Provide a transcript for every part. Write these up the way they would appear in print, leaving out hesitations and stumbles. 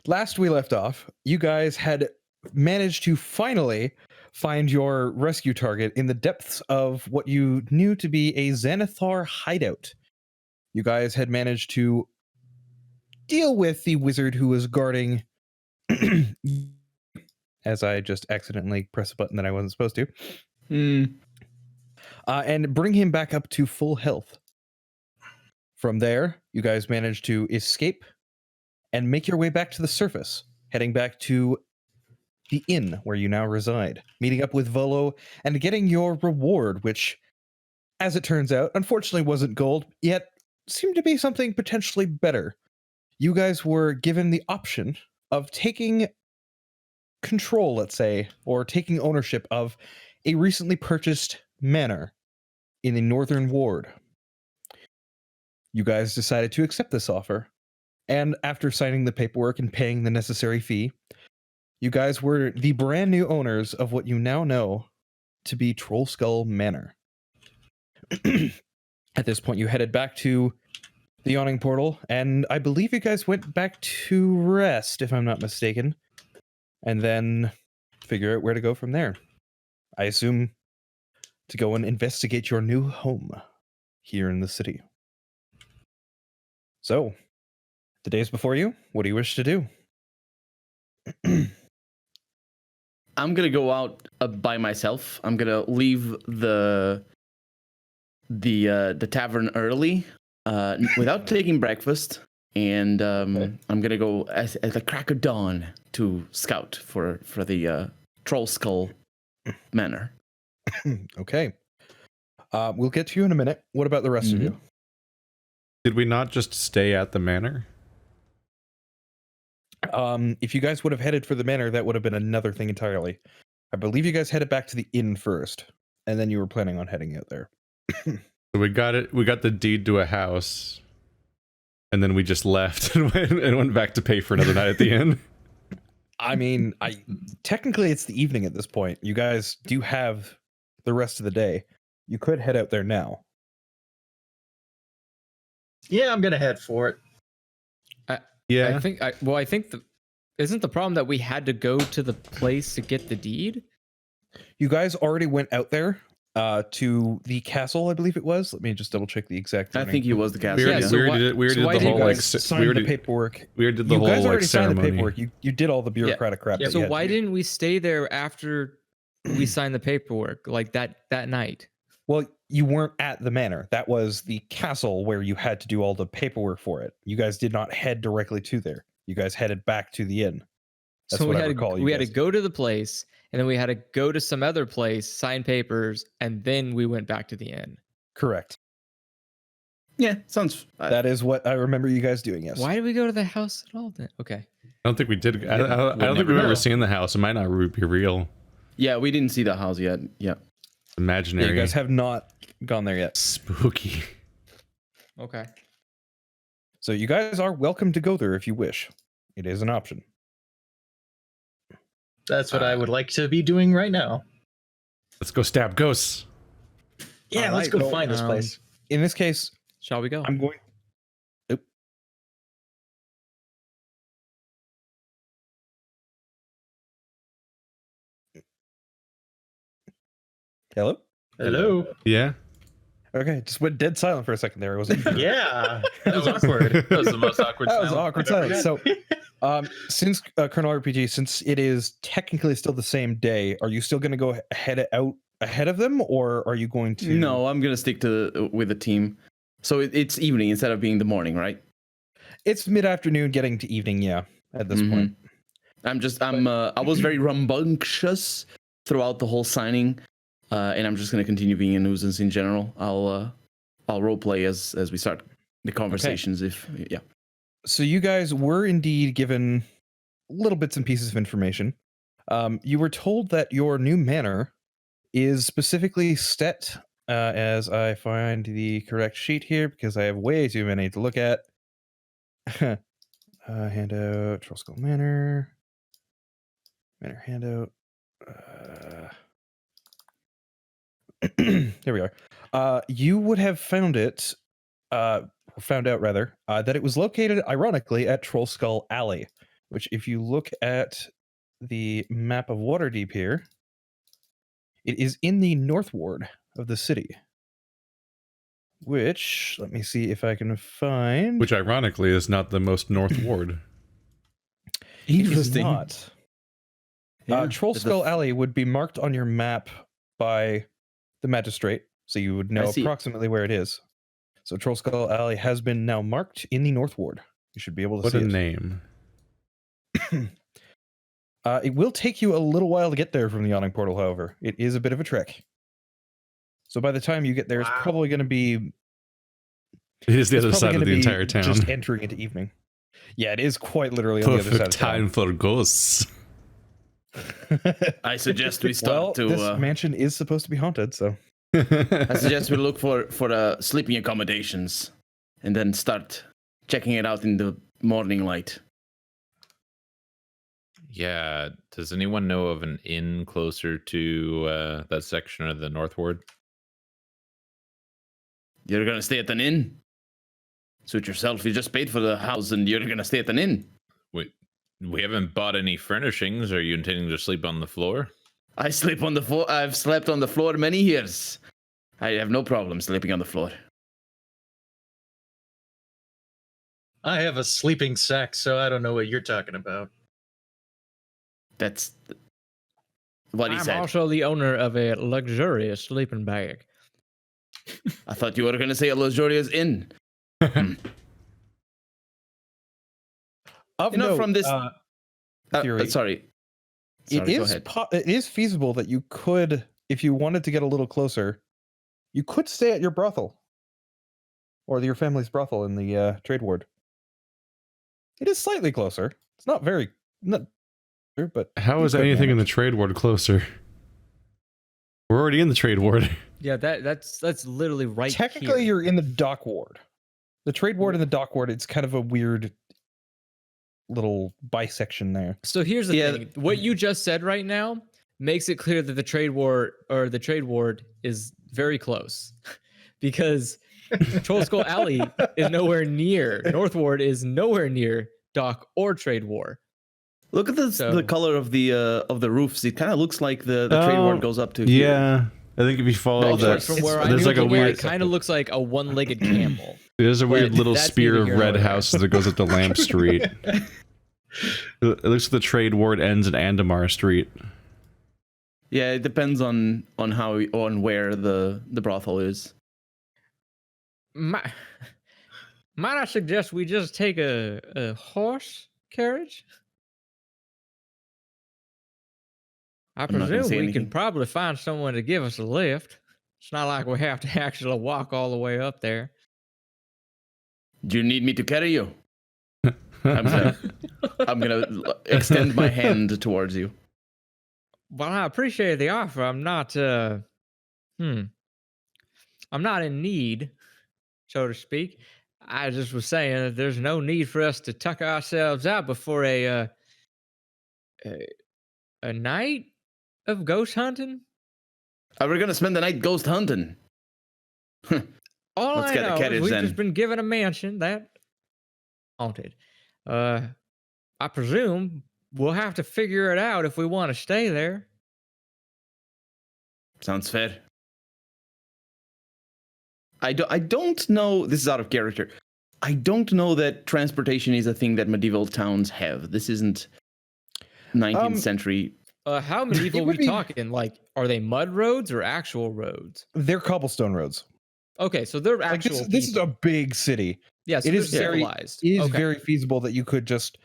last we left off, you guys had managed to finally find your rescue target in the depths of what you knew to be a Xanathar hideout. You guys had managed to deal with the wizard who was guarding as I just accidentally pressed a button that I wasn't supposed to. And bring him back up to full health. From there, you guys managed to escape and make your way back to the surface, heading back to the inn where you now reside, meeting up with Volo and getting your reward, which, as it turns out, unfortunately wasn't gold, yet seemed to be something potentially better. You guys were given the option of taking control, let's say, or taking ownership of a recently purchased manor in the Northern Ward. You guys decided to accept this offer, and after signing the paperwork and paying the necessary fee, you guys were the brand new owners of what you now know to be Trollskull Manor. At this point, you headed back to the yawning portal, and I believe you guys went back to rest, if I'm not mistaken, and then figure out where to go from there. I assume to go and investigate your new home here in the city. So, the days before you, what do you wish to do? I'm gonna go out by myself. I'm gonna leave the tavern early, without taking breakfast, and Okay. I'm gonna go at the crack of dawn to scout for the Trollskull Manor. Okay. We'll get to you in a minute. What about the rest of you? Did we not just stay at the manor? If you guys would have headed for the manor, that would have been another thing entirely. I believe you guys headed back to the inn first, and then you were planning on heading out there. So we got it. We got the deed to a house, and then we just left and went back to pay for another night at the inn. I mean, technically it's the evening at this point. You guys do have the rest of the day. You could head out there now. Yeah, I'm gonna head for it. Yeah. I think isn't the problem that we had to go to the place to get the deed? You guys already went out there to the castle, I believe it was. Let me just double check the exact I wording. think he was the castle. We already, Yeah, so we why- already did, we already so did why the did you whole You like guys we signed already the paperwork. we already did the You whole guys like already signed the ceremony. paperwork. You did all the bureaucratic crap. Yeah. that So you had why to do. didn't we stay there after we signed the paperwork, like that night? Well, you weren't at the manor. That was the castle where you had to do all the paperwork for it. You guys did not head directly to there. You guys headed back to the inn. That's So what we I had recall. we had to go to the place, and then we had to go to some other place, sign papers, and then we went back to the inn. Correct. Yeah, sounds. That is what I remember you guys doing. Yes. Why did we go to the house at all then? Okay. I don't think we did. I don't think never we've ever know. seen the house. It might not be real. Yeah, we didn't see the house yet. Yeah. Yeah, Imaginary. you guys have not gone there yet. Spooky. Okay. So you guys are welcome to go there if you wish. It is an option. That's what I would like to be doing right now. Let's go stab ghosts. Yeah, All let's right, go well, find this place. In this case, Shall we go? I'm going. Oop. Hello? Hello. Yeah. Okay, just went dead silent for a second there. Was it? Yeah, That was awkward. That was the most awkward. That was silence awkward I've ever silence. had. So, since Colonel RPG, since it is technically still the same day, are you still going to go ahead of them, or are you going to? No, I'm gonna stick with the team. So it's evening instead of being the morning, right? It's mid-afternoon, getting to evening. Yeah, at this Mhm. point. I was very rambunctious throughout the whole signing, and I'm just gonna continue being a nuisance in general. I'll roleplay as we start the conversations. Yeah. So you guys were indeed given little bits and pieces of information. You were told that your new manor is specifically set, as I find the correct sheet here, because I have way too many to look at. Handout, Trollskull Manor. Manor handout. There we are. You would have found it, found out rather, that it was located, ironically, at Trollskull Alley, which if you look at the map of Waterdeep here, it is in the north ward of the city. Which, let me see if I can find. Which ironically is not the most north ward. It is Interesting. not. Yeah, Trollskull Alley would be marked on your map by the magistrate, so you would know I see. approximately where it is. So Trollskull Alley has been now marked in the north ward. You should be able to What see a it. name. It will take you a little while to get there from the yawning portal, however. It is a bit of a trek. So by the time you get there, it's probably going to be... It is the it's other probably side of gonna the be entire town. Just entering into evening. Yeah, it is quite literally on the other side Perfect of town. time for ghosts. I suggest we Well, start to. this mansion is supposed to be haunted, so... I suggest we look for sleeping accommodations, and then start checking it out in the morning light. Yeah. Does anyone know of an inn closer to that section of the North Ward? You're gonna stay at an inn. Suit yourself. You just paid for the house, and you're gonna stay at an inn. We haven't bought any furnishings. Are you intending to sleep on the floor? I sleep on the floor. I've slept on the floor many years. I have no problem sleeping on the floor. I have a sleeping sack, so I don't know what you're talking about. That's what he I'm said. also the owner of a luxurious sleeping bag. I thought you were gonna say a luxurious inn. Of You know, note, from this theory, sorry, it go is ahead. it is feasible that you could, if you wanted to get a little closer, you could stay at your brothel or your family's brothel in the trade ward. It is slightly closer. It's not but How you is could anything in the manage. trade ward closer? We're already in the trade ward. Yeah, that's literally right Technically, here. you're in the dock ward. The trade ward and the dock ward. It's kind of a weird little bisection there. So here's the Yeah. thing. What you just said right now makes it clear that the trade ward is very close. Because Trollskull Alley is nowhere near. North Ward is nowhere near dock or trade war. Look at the So- color of the roofs. It kind of looks like the trade ward goes up to here. Yeah, I think if you follow Actually, that, From where I'm there's like a looking at, weird, it kind of looks like a one-legged camel. there's a weird but little that's spear neither of here nor red there. houses that goes up to Lamp Street. It looks like the trade ward ends at Andamar Street. Yeah, it depends on where the brothel is. Might I suggest we just take a horse carriage? I I'm not gonna presume say we anything. can probably find someone to give us a lift. It's not like we have to actually walk all the way up there. Do you need me to carry you? I'm gonna extend my hand towards you. Well, I appreciate the offer. I'm not I'm not in need, so to speak. I just was saying that there's no need for us to tuck ourselves out before a night of ghost hunting. We're gonna spend the night ghost hunting. All Let's I get the know is carriage we've then. just been given a mansion that haunted. I presume we'll have to figure it out if we want to stay there. Sounds fair. I don't know. This is out of character. I don't know that transportation is a thing that medieval towns have. This isn't 19th century. How medieval would we be- talking? Like, are they mud roads or actual roads? They're cobblestone roads. Okay, so they're Like actual. this is a people. big city. Yeah, so it they're is very- civilized. It is Okay. very feasible that you could just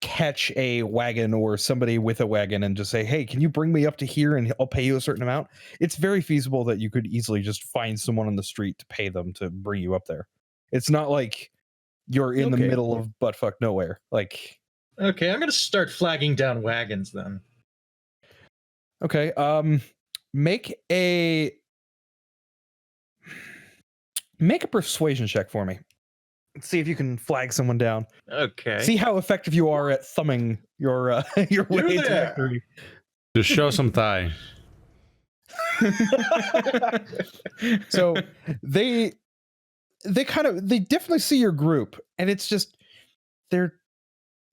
catch a wagon or somebody with a wagon and just say, hey, can you bring me up to here and I'll pay you a certain amount? It's very feasible that you could easily just find someone on the street to pay them to bring you up there. It's not like you're in the Okay. middle of buttfuck nowhere. Like, Okay, I'm gonna start flagging down wagons then. okay, make a persuasion check for me. Let's see if you can flag someone down. Okay. See how effective you are at thumbing your your way You're to there. victory. Just show some thigh. So they definitely see your group, and it's just they're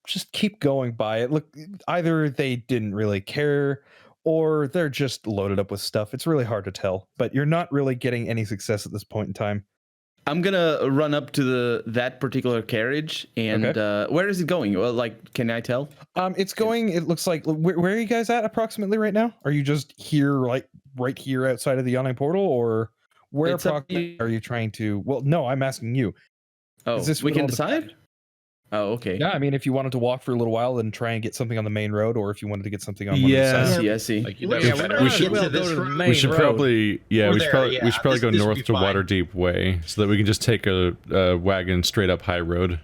just keep going by it. Look, either they didn't really care or they're just loaded up with stuff. It's really hard to tell, but you're not really getting any success at this point in time. I'm gonna run up to that particular carriage, and where is it going? Well, like, can I tell? It's going. It looks like. Where are you guys at approximately right now? Are you just here, like right here outside of the yawning portal, or where approximately are you trying to? Well, no, I'm asking you. Oh, we can decide. Oh, okay. Yeah, I mean, if you wanted to walk for a little while and try and get something on the main road, or if you wanted to get something on one of the sides. I see. Like, we should probably go north to Waterdeep way so that we can just take a wagon straight up high road.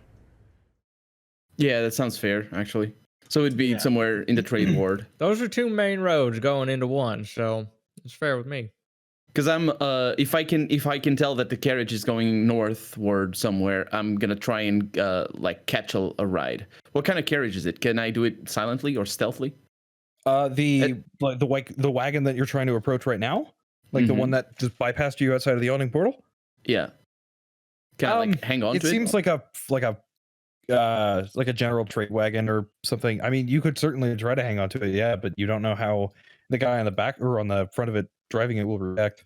Yeah, that sounds fair, actually. So it'd be somewhere in the trade ward. Those are 2 main roads going into one, so it's fair with me. Because I'm if I can tell that the carriage is going northward somewhere, I'm gonna try and like catch a ride. What kind of carriage is it? Can I do it silently or stealthily? The wagon that you're trying to approach right now, like the one that just bypassed you outside of the yawning portal. Yeah. Can I like hang on to it? It seems like a general trade wagon or something. I mean, you could certainly try to hang on to it, yeah, but you don't know how the guy on the back or on the front of it driving it will react.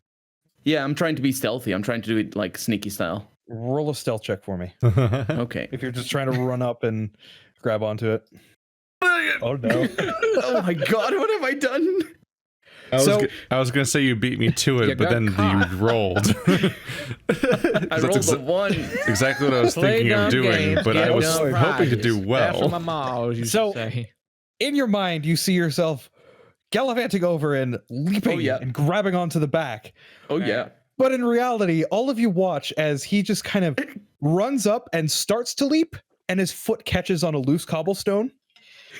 Yeah, I'm trying to be stealthy. I'm trying to do it like sneaky style. Roll a stealth check for me. Okay. If you're just trying to run up and grab onto it. Oh no. Oh my god, what have I done? I was gonna say you beat me to it, but then you rolled. I rolled a 1. Exactly what I was thinking of doing, but I was hoping to do well. That's what my mom used to say. In your mind, you see yourself gallivanting over and leaping and grabbing onto the back. Oh yeah. But in reality, all of you watch as he just kind of runs up and starts to leap, and his foot catches on a loose cobblestone,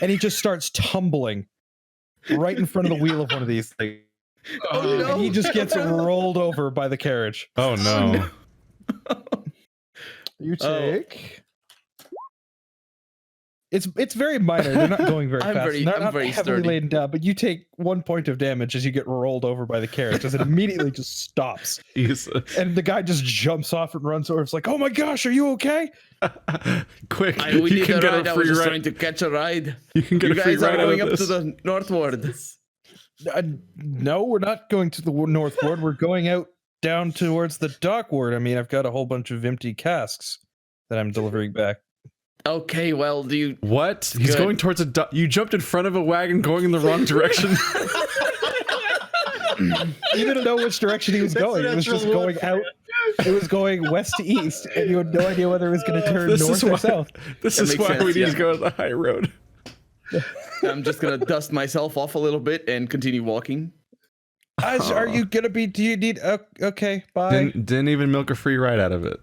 and he just starts tumbling right in front of the wheel of one of these things. Oh no. And he just gets rolled over by the carriage. Oh no. You take... It's very minor. They're not going very fast. They're not very heavily sturdy. laden down, but you take 1 point of damage as you get rolled over by the carriage as it immediately just stops. Jesus. And the guy just jumps off and runs over. It's like, oh my gosh, are you okay? Quick, We you need can a get ride. a I was free just ride. trying to catch a ride. You can get You a free guys are ride out going of up to this. the northward. No, we're not going to the northward. We're going out down towards the dockward. I mean, I've got a whole bunch of empty casks that I'm delivering back. Okay, well, do you... What? He's Good. going towards you jumped in front of a wagon going in the wrong direction. You didn't know which direction he was going. It was just going out. It was going west to east, and you had no idea whether it was going to turn north or south. This That is makes why sense, we need yeah. to go to the high road. I'm just going to dust myself off a little bit and continue walking. Are you going to be... Do you need... Okay, bye. Didn't even milk a free ride out of it.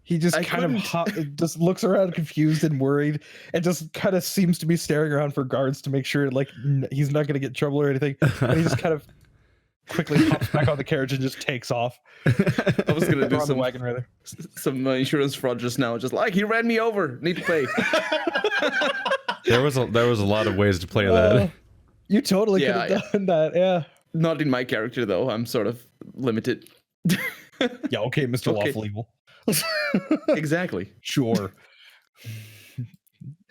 He just I kind of just looks around confused and worried and just kind of seems to be staring around for guards to make sure like he's not going to get in trouble or anything. And he just kind of quickly hops back on the carriage and just takes off. I was going to do On the wagon, rather. some insurance fraud just now. Just like, he ran me over. Need to pay. There was a lot of ways to play that. You totally could have done that, yeah. Not in my character, though. I'm sort of limited. Yeah, okay, Mr. Okay. Lawful Evil. Exactly. Sure.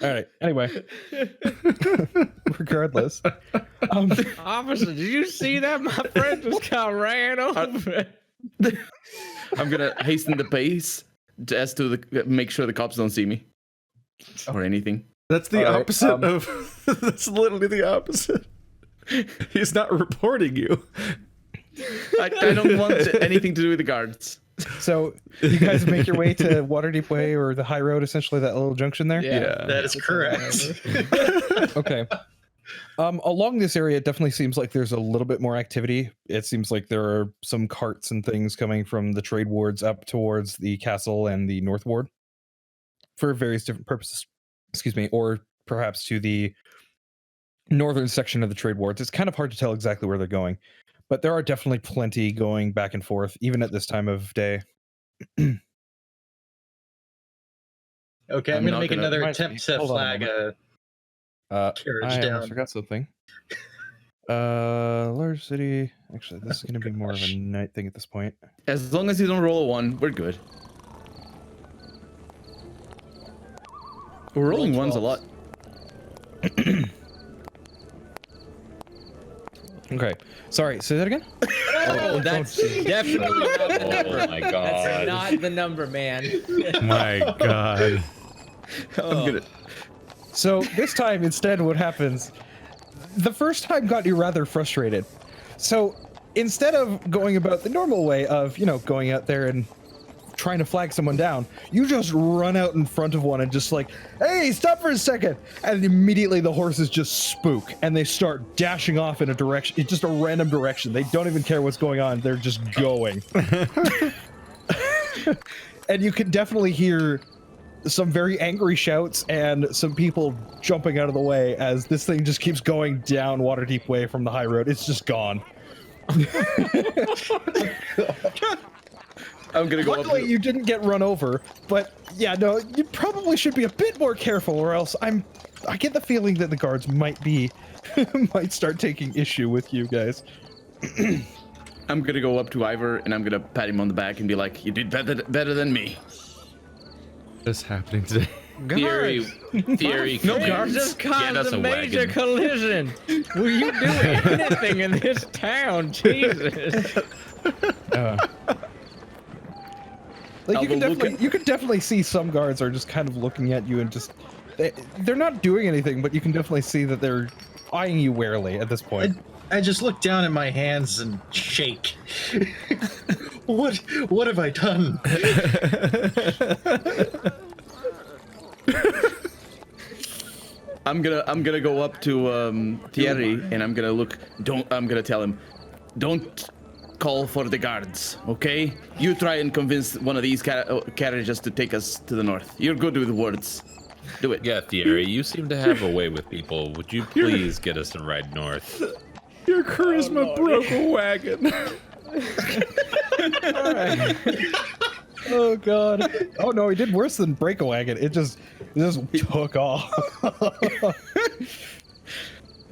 All right. Anyway, regardless, Officer, did you see that? My friend just got ran over. I'm gonna hasten the pace just to make sure the cops don't see me or anything. That's the All right, opposite of. That's literally the opposite. He's not reporting you. I don't want anything to do with the guards. so you guys make your way to Waterdeep Way or the high road, essentially that little junction there. Yeah. That is correct. Okay. Along this area, it definitely seems like there's a little bit more activity. It seems like there are some carts and things coming from the trade wards up towards the castle and the north ward for various different purposes. Excuse me, or perhaps to the northern section of the trade wards. It's kind of hard to tell exactly where they're going, but there are definitely plenty going back and forth, even at this time of day. Okay, I'm I'm going to not make gonna- another Reminds me, attempt to hold on a flag a carriage I almost down. forgot something. Large city. Actually, this is going to be more of a night thing at this point. As long as you don't roll a 1, we're good. We're rolling 1s a lot. Okay. Sorry, say that again? Oh, that's definitely not the number. Oh my god. That's not the number, man. My God. I'm gonna. So this time, instead, what happens, the first time got you rather frustrated. So instead of going about the normal way of, you know, going out there and trying to flag someone down, you just run out in front of one and just like, hey, stop for a second. And immediately the horses just spook and they start dashing off in a direction. It's just a random direction. They don't even care what's going on. They're just going. And you can definitely hear some very angry shouts and some people jumping out of the way as this thing just keeps going down Waterdeep Way from the high road. It's just gone. I'm gonna go Luckily, up. you didn't get run over, but yeah, no, you probably should be a bit more careful, or else I get the feeling that the guards might might start taking issue with you guys. I'm gonna go up to Ivor and I'm gonna pat him on the back and be like, "You did better than me." What's happening today? Theory, No, can guards you just get caused us a a major wagon? collision. Will you do anything in this town, Jesus? Like you I'll can look definitely see some guards are just kind of looking at you and just they're not doing anything, but you can definitely see that they're eyeing you warily at this point. I just look down at my hands and shake. What have I done? I'm gonna go up to Thierry and I'm gonna tell him, don't call for the guards, okay? You try and convince one of these carriages to take us to the north. You're good with words. Do it. Yeah, Thierry, you seem to have a way with people. Would you please get us to ride north? Your charisma broke a wagon. Oh god. Oh no, he did worse than break a wagon. It just took off.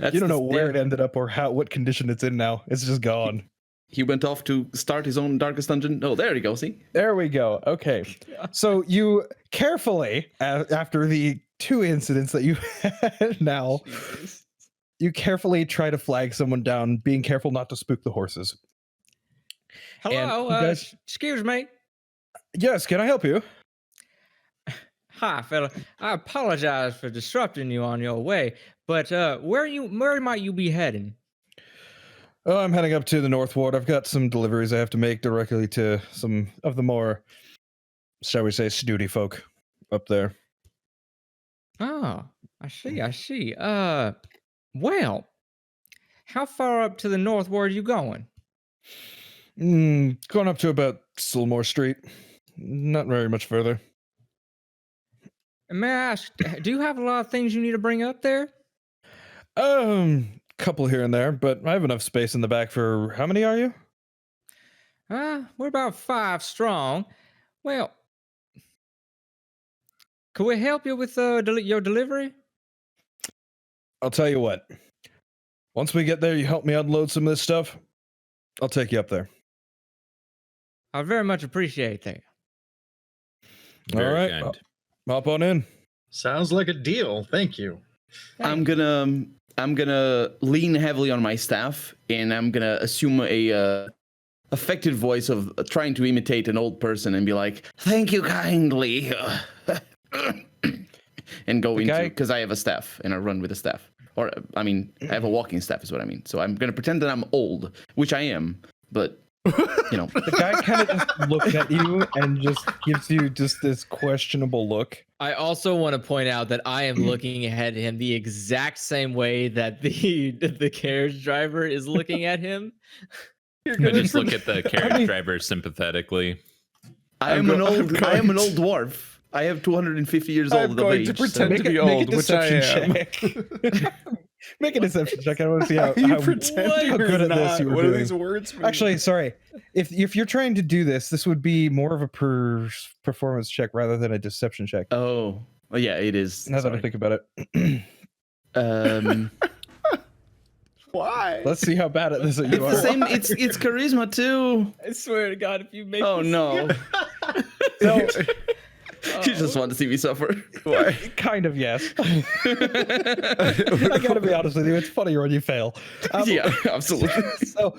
You don't know where it ended up or what condition it's in now. It's just gone. He went off to start his own darkest dungeon. Oh, there you go. See? There we go. Okay. So you carefully, after the 2 incidents that you had now, you carefully try to flag someone down, being careful not to spook the horses. Hello, you guys- excuse me. Yes, can I help you? Hi, fella. I apologize for disrupting you on your way, but where might you be heading? Oh, I'm heading up to the North Ward. I've got some deliveries I have to make directly to some of the more, shall we say, snooty folk up there. Oh, I see. Well, how far up to the North Ward are you going? Going up to about Silmore Street. Not very much further. May I ask, do you have a lot of things you need to bring up there? Couple here and there, but I have enough space in the back for how many are you? We're about 5 strong. Well, could we help you with your delivery? I'll tell you what. Once we get there, you help me unload some of this stuff. I'll take you up there. I very much appreciate that. Very All right. kind. Hop on in. Sounds like a deal. Thank you. I'm gonna lean heavily on my staff and I'm gonna assume a affected voice of trying to imitate an old person and be like, "Thank you kindly," and go into, because I have a staff and I run with a staff. Or I mean, I have a walking staff is what I mean. So I'm gonna pretend that I'm old, which I am, but you know. The guy kind of just looks at you and just gives you just this questionable look. I also want to point out that I am looking at him the exact same way that the carriage driver is looking at him. I just look at the carriage driver sympathetically. I am an old dwarf. I have 250 years old I'm going to pretend to be old, which I am. Make a deception check. I want to see how You pretend how you're good at not. this you were What do doing. these words mean? Actually, sorry. If you're trying to do this, this would be more of a performance check rather than a deception check. Oh, well, yeah, it is. Now that I think about it. Why? Let's see how bad at this you It's are. the same. It's charisma too. I swear to God, if you make Oh this- no. So, You just want to see me suffer. Why? Kind of, yes. I gotta be honest with you. It's funnier when you fail. Yeah, absolutely. So,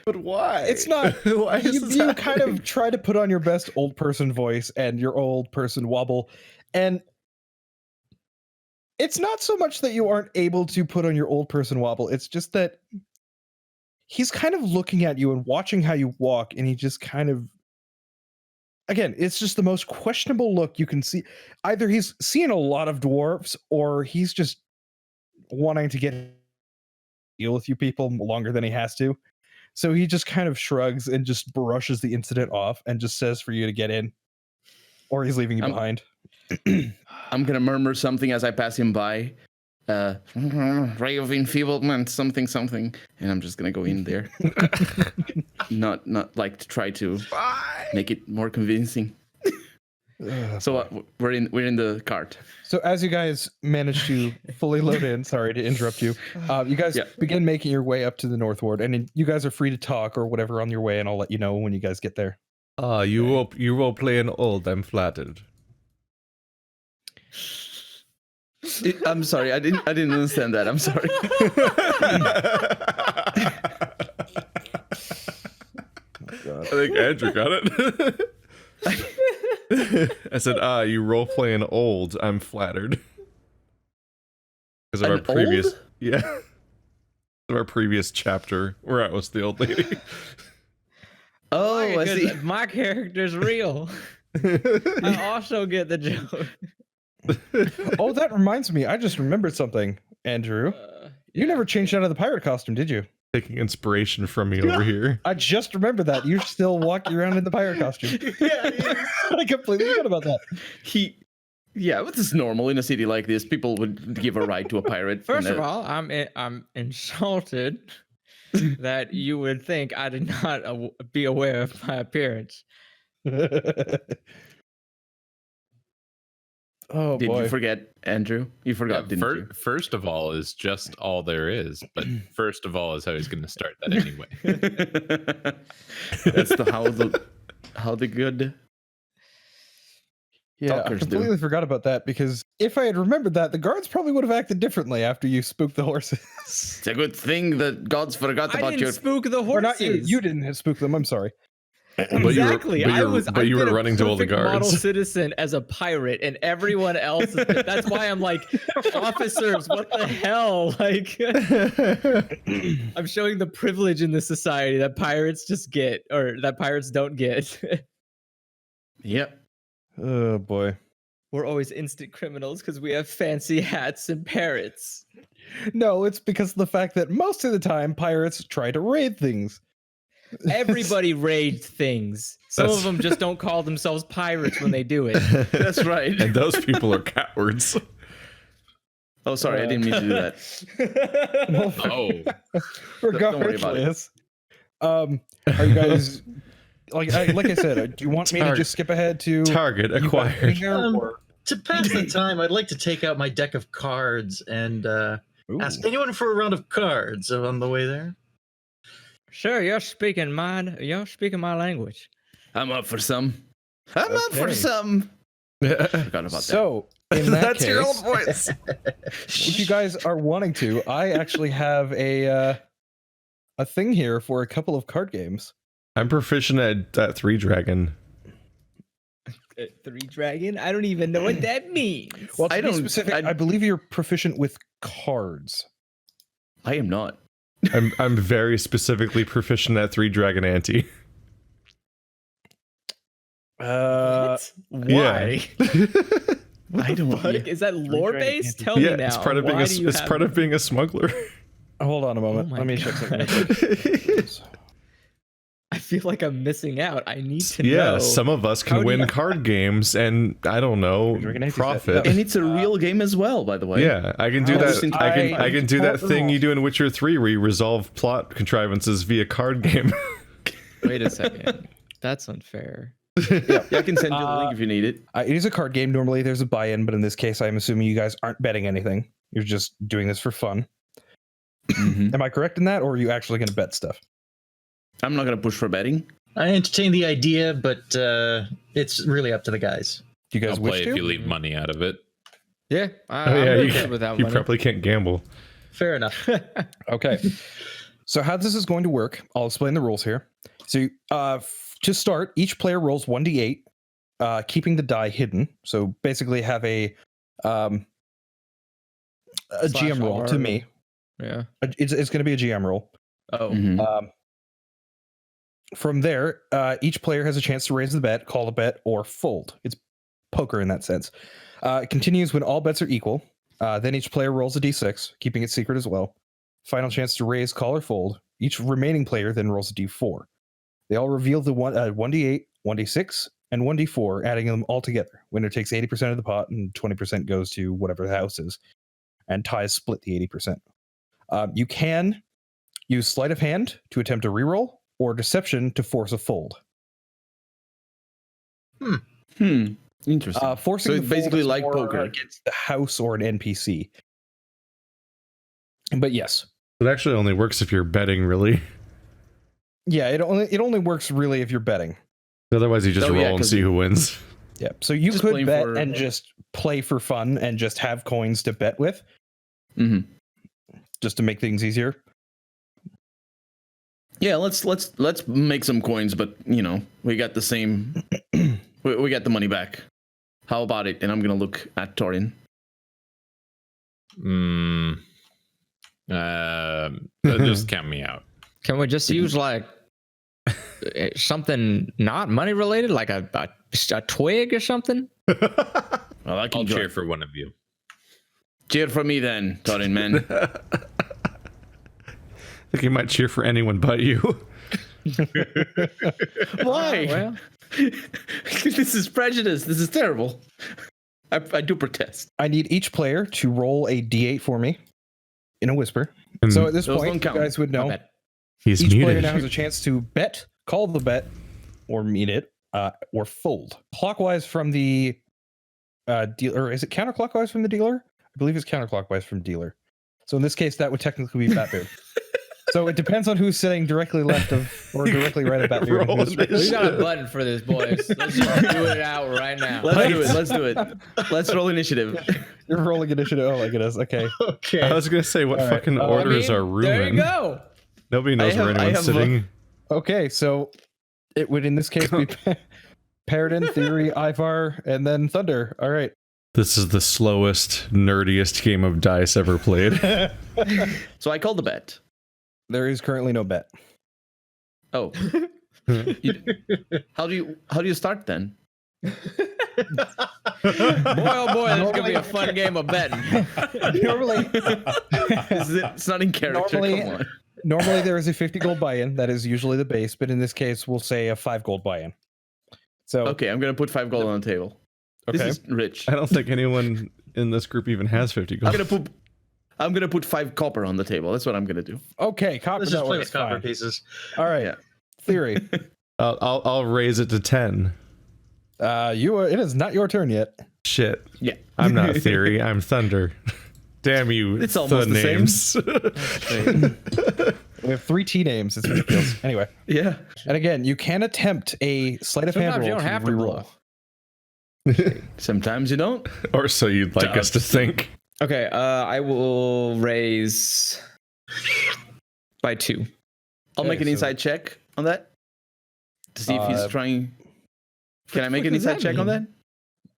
But why? it's not. Why is You this kind of try to put on your best old person voice and your old person wobble, and it's not so much that you aren't able to put on your old person wobble. It's just that he's kind of looking at you and watching how you walk, and he just kind of, again, it's just the most questionable look you can see. Either he's seen a lot of dwarves, or he's just wanting to deal with you people longer than he has to. So he just kind of shrugs and just brushes the incident off and just says for you to get in, or he's leaving you behind. I'm gonna murmur something as I pass him by. Ray of enfeeblement, something, and I'm just gonna go in there. not like to try to make it more convincing. So we're in the cart. So as you guys manage to fully load in, sorry to interrupt you, you guys begin making your way up to the North Ward, and you guys are free to talk or whatever on your way, and I'll let you know when you guys get there. You will play an old. I'm flattered. I'm sorry, I didn't understand that. I'm sorry. I think Andrew got it. I said, you role playing old. I'm flattered. Because of our previous, of our previous chapter where I was the old lady. Oh, I see. My character's real. I also get the joke. Oh, that reminds me. I just remembered something, Andrew. You never changed out of the pirate costume, did you? Taking inspiration from me over here. I just remembered that. You're still walking around in the pirate costume. I completely forgot about that. But this is normal in a city like this. People would give a ride to a pirate. First of all, I'm insulted that you would think I did not be aware of my appearance. Oh, did boy. you forget, Andrew? You forgot, didn't you? First of all is just all there is, but first of all is how he's going to start that anyway. That's how the good I completely forgot about that, because if I had remembered that, the guards probably would have acted differently after you spooked the horses. It's a good thing that gods forgot I about didn't your spook the horses. Or not you. You didn't spook them. I'm sorry. Exactly. But you were running to all the guards. Model citizen as a pirate, and everyone else. That's why I'm like, officers, what the hell? Like, I'm showing the privilege in this society that pirates just get, or that pirates don't get. Yep. Oh boy. We're always instant criminals because we have fancy hats and parrots. No, it's because of the fact that most of the time pirates try to raid things. Everybody raids things. Some of them just don't call themselves pirates when they do it. That's right. And those people are cowards. Oh, sorry, I didn't mean to do that. Regardless, Don't worry about it. Are you guys like I said? Do you want me to just skip ahead to target acquired? To pass the time, I'd like to take out my deck of cards and ask anyone for a round of cards on the way there. Sure, you're speaking my language. I'm up for some. Up for some. Forgot about that. So, in that That's case, your old voice. if you guys are wanting to, I actually have a thing here for a couple of card games. I'm proficient at 3 Dragon. 3 Dragon? I don't even know what that means. Well, to be specific, I believe you're proficient with cards. I am not. I'm very specifically proficient at 3 Dragon Ante. What? Why? Yeah. I don't know. Is that lore based? Tell me now. It's part of being part of being a smuggler. Hold on a moment. Let me check something. I feel like I'm missing out. I need to know. Yeah, some of us can win card games and I don't know, profit. And it's a real game as well, by the way. Yeah, I can do that. I can do that thing you do in Witcher 3 where you resolve plot contrivances via card game. Wait a second. That's unfair. Yeah, I can send you the link if you need it. It is a card game. Normally there's a buy-in, but in this case, I'm assuming you guys aren't betting anything. You're just doing this for fun. Am I correct in that, or are you actually going to bet stuff? I'm not going to push for betting. I entertain the idea, but it's really up to the guys. Do you guys I'll wish play to? if you leave money out of it. Yeah, Oh, yeah, I'm you, okay without you money. probably can't gamble. Fair enough. Okay. So how this is going to work, I'll explain the rules here. So to start, each player rolls 1d8, keeping the die hidden. So basically have a GM roll to me. Yeah. It's going to be a GM roll. Oh. Mhm. From there, each player has a chance to raise the bet, call the bet, or fold. It's poker in that sense. It continues when all bets are equal. Then each player rolls a d6, keeping it secret as well. Final chance to raise, call, or fold. Each remaining player then rolls a d4. They all reveal the 1d8, 1d6, and 1d4, adding them all together. Winner takes 80% of the pot, and 20% goes to whatever the house is. And ties split the 80%. You can use sleight of hand to attempt a reroll, or deception to force a fold. Interesting. Forcing So the it's basically fold is like more poker. against the house or an NPC. But yes, It actually only works if you're betting, really. yeah, it only works really if you're betting. Otherwise, you just Oh, roll yeah, and 'cause see who wins. Yeah, so you Just could playing bet for- and just play for fun and just have coins to bet with, hmm just to make things easier. Yeah, let's make some coins, but we got the same. we got the money back. How about it? And I'm gonna look at Torin. Just count me out. Can we just use like something not money related, like a twig or something? Well, I I'll can cheer for one of you. cheer for me then, Torin man. I think you might cheer for anyone but you. Why? Well, This is prejudice. This is terrible. I do protest. I need each player to roll a d8 for me in a whisper. And So at this Those point, don't you count. guys would know. bet. he's Each player muted. now has a chance to bet, call the bet, or meet it, or fold. Clockwise from the dealer, or is it counterclockwise from the dealer? I believe it's counterclockwise from dealer. So in this case, that would technically be Batbeard. So it depends on who's sitting directly left of or directly right of Batbeard. and who's- Rolling We got a button for this, boys. Let's just do it out right now. Let's do it. Let's roll initiative. You're rolling initiative. Oh my goodness. Okay. Okay. I was gonna say, what All right. fucking I orders are There you ruined? go. Nobody knows I where have- I anyone's have a- sitting. Okay. So it would in this case be Paradeen, Theory, Ivar, and then Thunder. All right. This is the slowest, nerdiest game of dice ever played. So I call the bet. There is currently no bet. Oh. How do you start then? Boy, oh boy, this is gonna be a fun game of betting. Normally, It's not in character. Normally- Come on. normally there is a 50 gold buy-in. That is usually the base, but in this case, we'll say a 5 gold buy-in. So Okay, I'm gonna put 5 gold on the table. okay. This is rich. I don't think anyone in this group even has 50 gold. I'm gonna put 5 copper on the table. That's what I'm gonna do. Okay, copper. Let's just that play works with copper fine. pieces. All right. Yeah. Theory. I'll raise it to 10. It is not your turn yet. Shit. Yeah. I'm not Theory. I'm Thunder. Damn you. It's almost the same. names. We have 3 T names. It's ridiculous. Anyway, Yeah. and again, you can attempt a sleight of hand Sometimes roll you don't to have to reroll. bluff. Sometimes you don't. Or so you'd like us to think. Okay, I will raise by 2. I'll make Okay, an so- inside check on that to see if he's Uh, trying. Can I the make fuck an does inside that check on mean?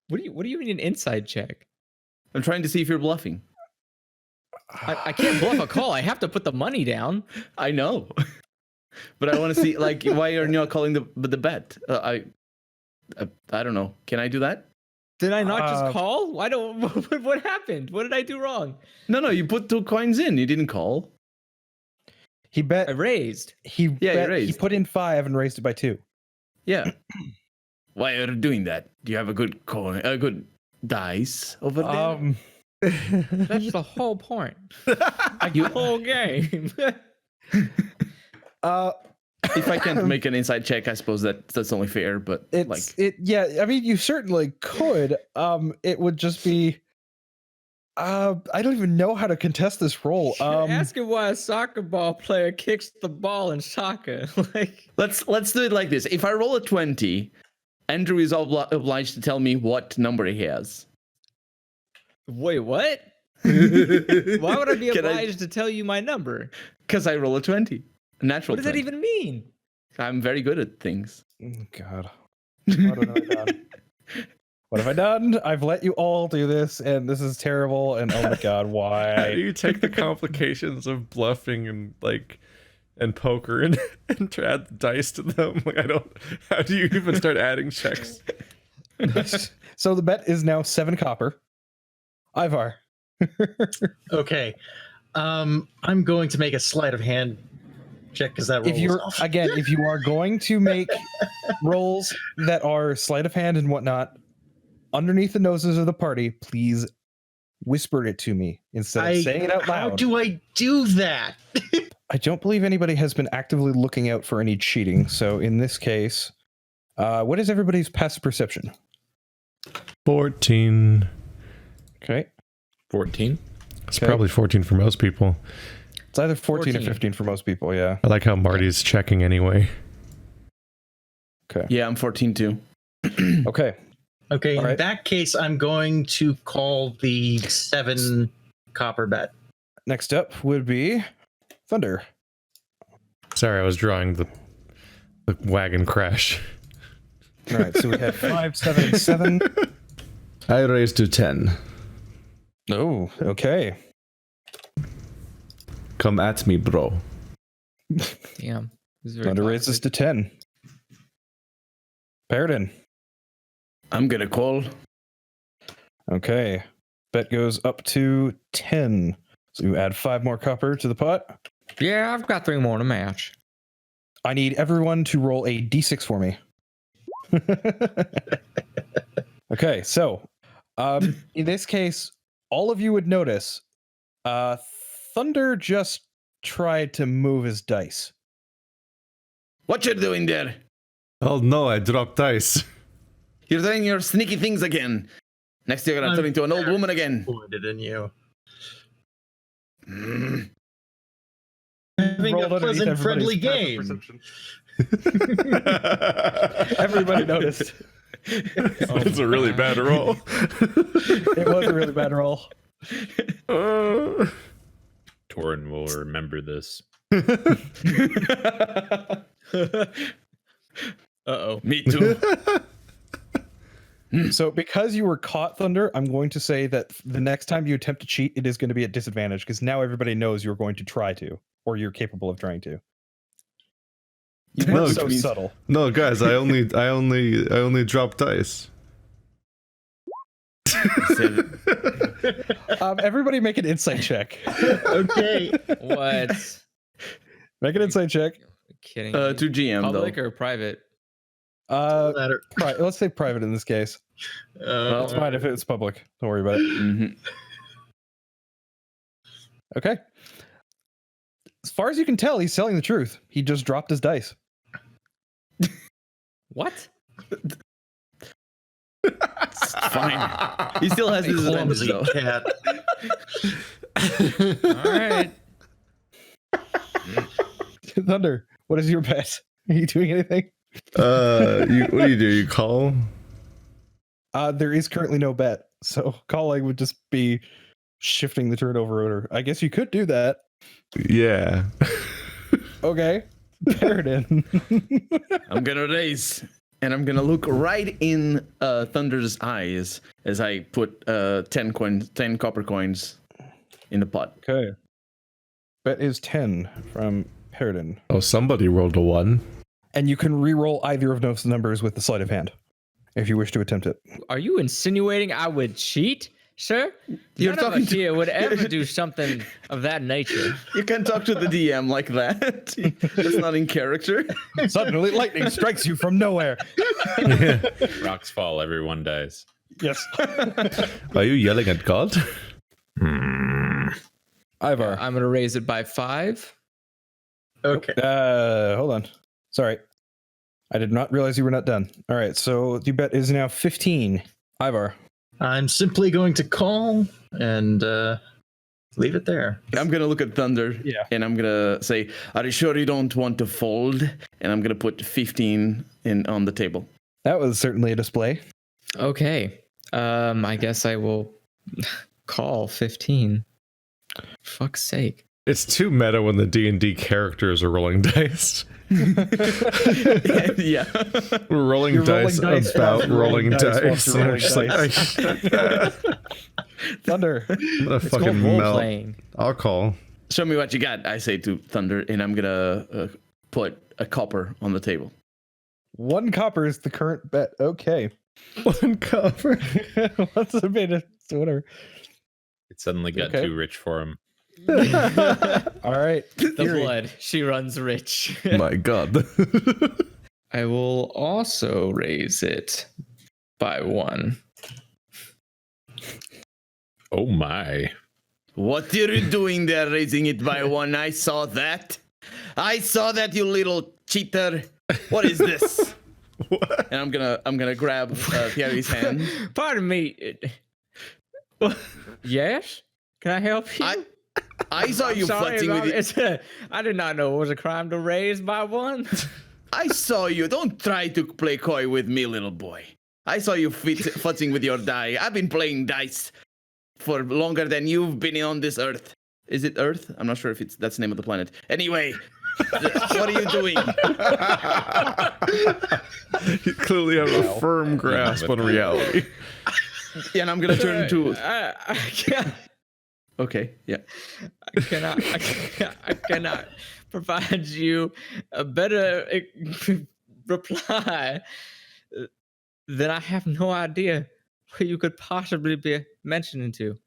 that? What do you mean an inside check? I'm trying to see if you're bluffing. I can't bluff a call. I have to put the money down. I know, but I want to see like why you're not calling the bet. I don't know. Can I do that? Did I not Uh, just call? Why don't? What happened? What did I do wrong? No. You put 2 coins in. You didn't call. He I bet. raised. He Yeah, you bet, He raised. put in 5 and raised it by 2. Yeah. Why are you doing that? Do you have a good coin? A good dice over there? That's the whole point. The whole game. If I can't make an inside check, I suppose that's only fair. But It's yeah, I mean you certainly could. It would just be I don't even know how to contest this roll. You're asking why a soccer ball player kicks the ball in soccer. Like let's do it like this. If I roll a 20 Andrew is obliged to tell me what number he has. Wait, what? Why would I be obliged to tell you my number? Because I roll a 20. A natural What does that 20. even mean? I'm very good at things. God. What have I done? What have I done? I've let you all do this, and this is terrible. And oh my God, How why? do you take the complications of bluffing and poker and add dice to them? Like, I don't. How do you even start adding checks? So the bet is now 7 copper. Ivar. Okay. I'm going to make a sleight of hand check because that roll If you're was off. again, if you are going to make rolls that are sleight of hand and whatnot, underneath the noses of the party, please whisper it to me instead of saying it out loud. How do I do that? I don't believe anybody has been actively looking out for any cheating. So in this case, what is everybody's passive perception? 14. Okay. 14. It's probably 14 for most people. It's either 14 or 15 for most people, yeah. I like how Marty's checking anyway. Okay. Yeah, I'm 14 too. Okay. Okay, All in right. that case, I'm going to call the 7 copper bet. Next up would be Thunder. Sorry, I was drawing the wagon crash. All right, so we had 5, 7, and 7. I raised to 10. Oh, okay. Come at me, bro. Damn. This is very Thunder raises toxic. to 10. Paradeen. I'm gonna call. Okay. Bet goes up to 10. So you add 5 more copper to the pot. Yeah, I've got 3 more to match. I need everyone to roll a d6 for me. Okay, so in this case, all of you would notice Thunder just tried to move his dice. What you doing there? Oh no, I dropped dice. You're doing your sneaky things again. Next you're gonna turn into an old woman again. Disappointed in you. Mm. Having Rolled a underneath pleasant, friendly everybody's passive game. perception. Everybody noticed. It's a really bad roll. It was a really bad roll. Torin will remember this. Uh-oh. Me too. So because you were caught, Thunder, I'm going to say that the next time you attempt to cheat, it is going to be at disadvantage because now everybody knows you're going to try to, or you're capable of trying to. You No, were so it means- subtle. No, guys, I only dropped dice. Everybody make an insight check. Okay. What? Make an insight check. Kidding. To GM Public though. or private? Matter. Let's say private in this case. It's fine if it's public. Don't worry about it. Mhm. Okay. As far as you can tell, he's telling the truth. He just dropped his dice. What? Fine. He still has his advantage Clumsy though. cat. All right. Thunder, what is your bet? Are you doing anything? What do? You call? There is currently no bet, so calling would just be shifting the turnover order. I guess you could do that. Yeah. Okay. Paradeen. I'm gonna raise, and I'm gonna look right in Thunder's eyes as I put 10 copper coins in the pot. Okay. Bet is 10 from Paradeen. Oh, somebody rolled a 1. And you can re-roll either of those numbers with the sleight of hand if you wish to attempt it. Are you insinuating I would cheat, sir? You're None of talking us here would ever do something of that nature. You can't talk to the DM like that. That's not in character. Suddenly, lightning strikes you from nowhere. Rocks fall, everyone dies. Yes. Are you yelling at God? Ivar. I'm gonna raise it by 5. Okay. Hold on. Sorry. I did not realize you were not done. All right, so the bet is now 15. Ivar. I'm simply going to call and leave it there. I'm gonna look at Thunder, Yeah. and I'm gonna say, "Are you sure you don't want to fold?" And I'm gonna put 15 in on the table. That was certainly a display. Okay. I guess I will call 15. Fuck's sake. It's too meta when the D&D characters are rolling dice. Yeah. We're rolling You're dice rolling dice about while you're rolling rolling dice. dice while you're Just like, Thunder. I'm gonna It's called fucking role melt. playing. I'll call. Show me what you got, I say to Thunder, and I'm gonna put a copper on the table. 1 copper is the current bet. Okay. 1 copper. What's the bit? Whatever. It suddenly got Okay. too rich for him. All right. The Theory. blood. She runs rich. My God. I will also raise it by 1. Oh my. What are you doing there, raising it by 1? I saw that. I saw that, you little cheater. What is this? What? And I'm gonna grab Thierry's hand. Pardon me. Yes? Can I help you? I saw you flirting with it. I did not know it was a crime to raise by 1. I saw you. Don't try to play coy with me, little boy. I saw you futzing with your die. I've been playing dice for longer than you've been on this earth. Is it Earth? I'm not sure if that's the name of the planet. Anyway, what are you doing? You clearly have a firm grasp on reality. Yeah, and I'm gonna turn to. I can't. Okay, yeah. I cannot provide you a better reply than I have no idea who you could possibly be mentioning to.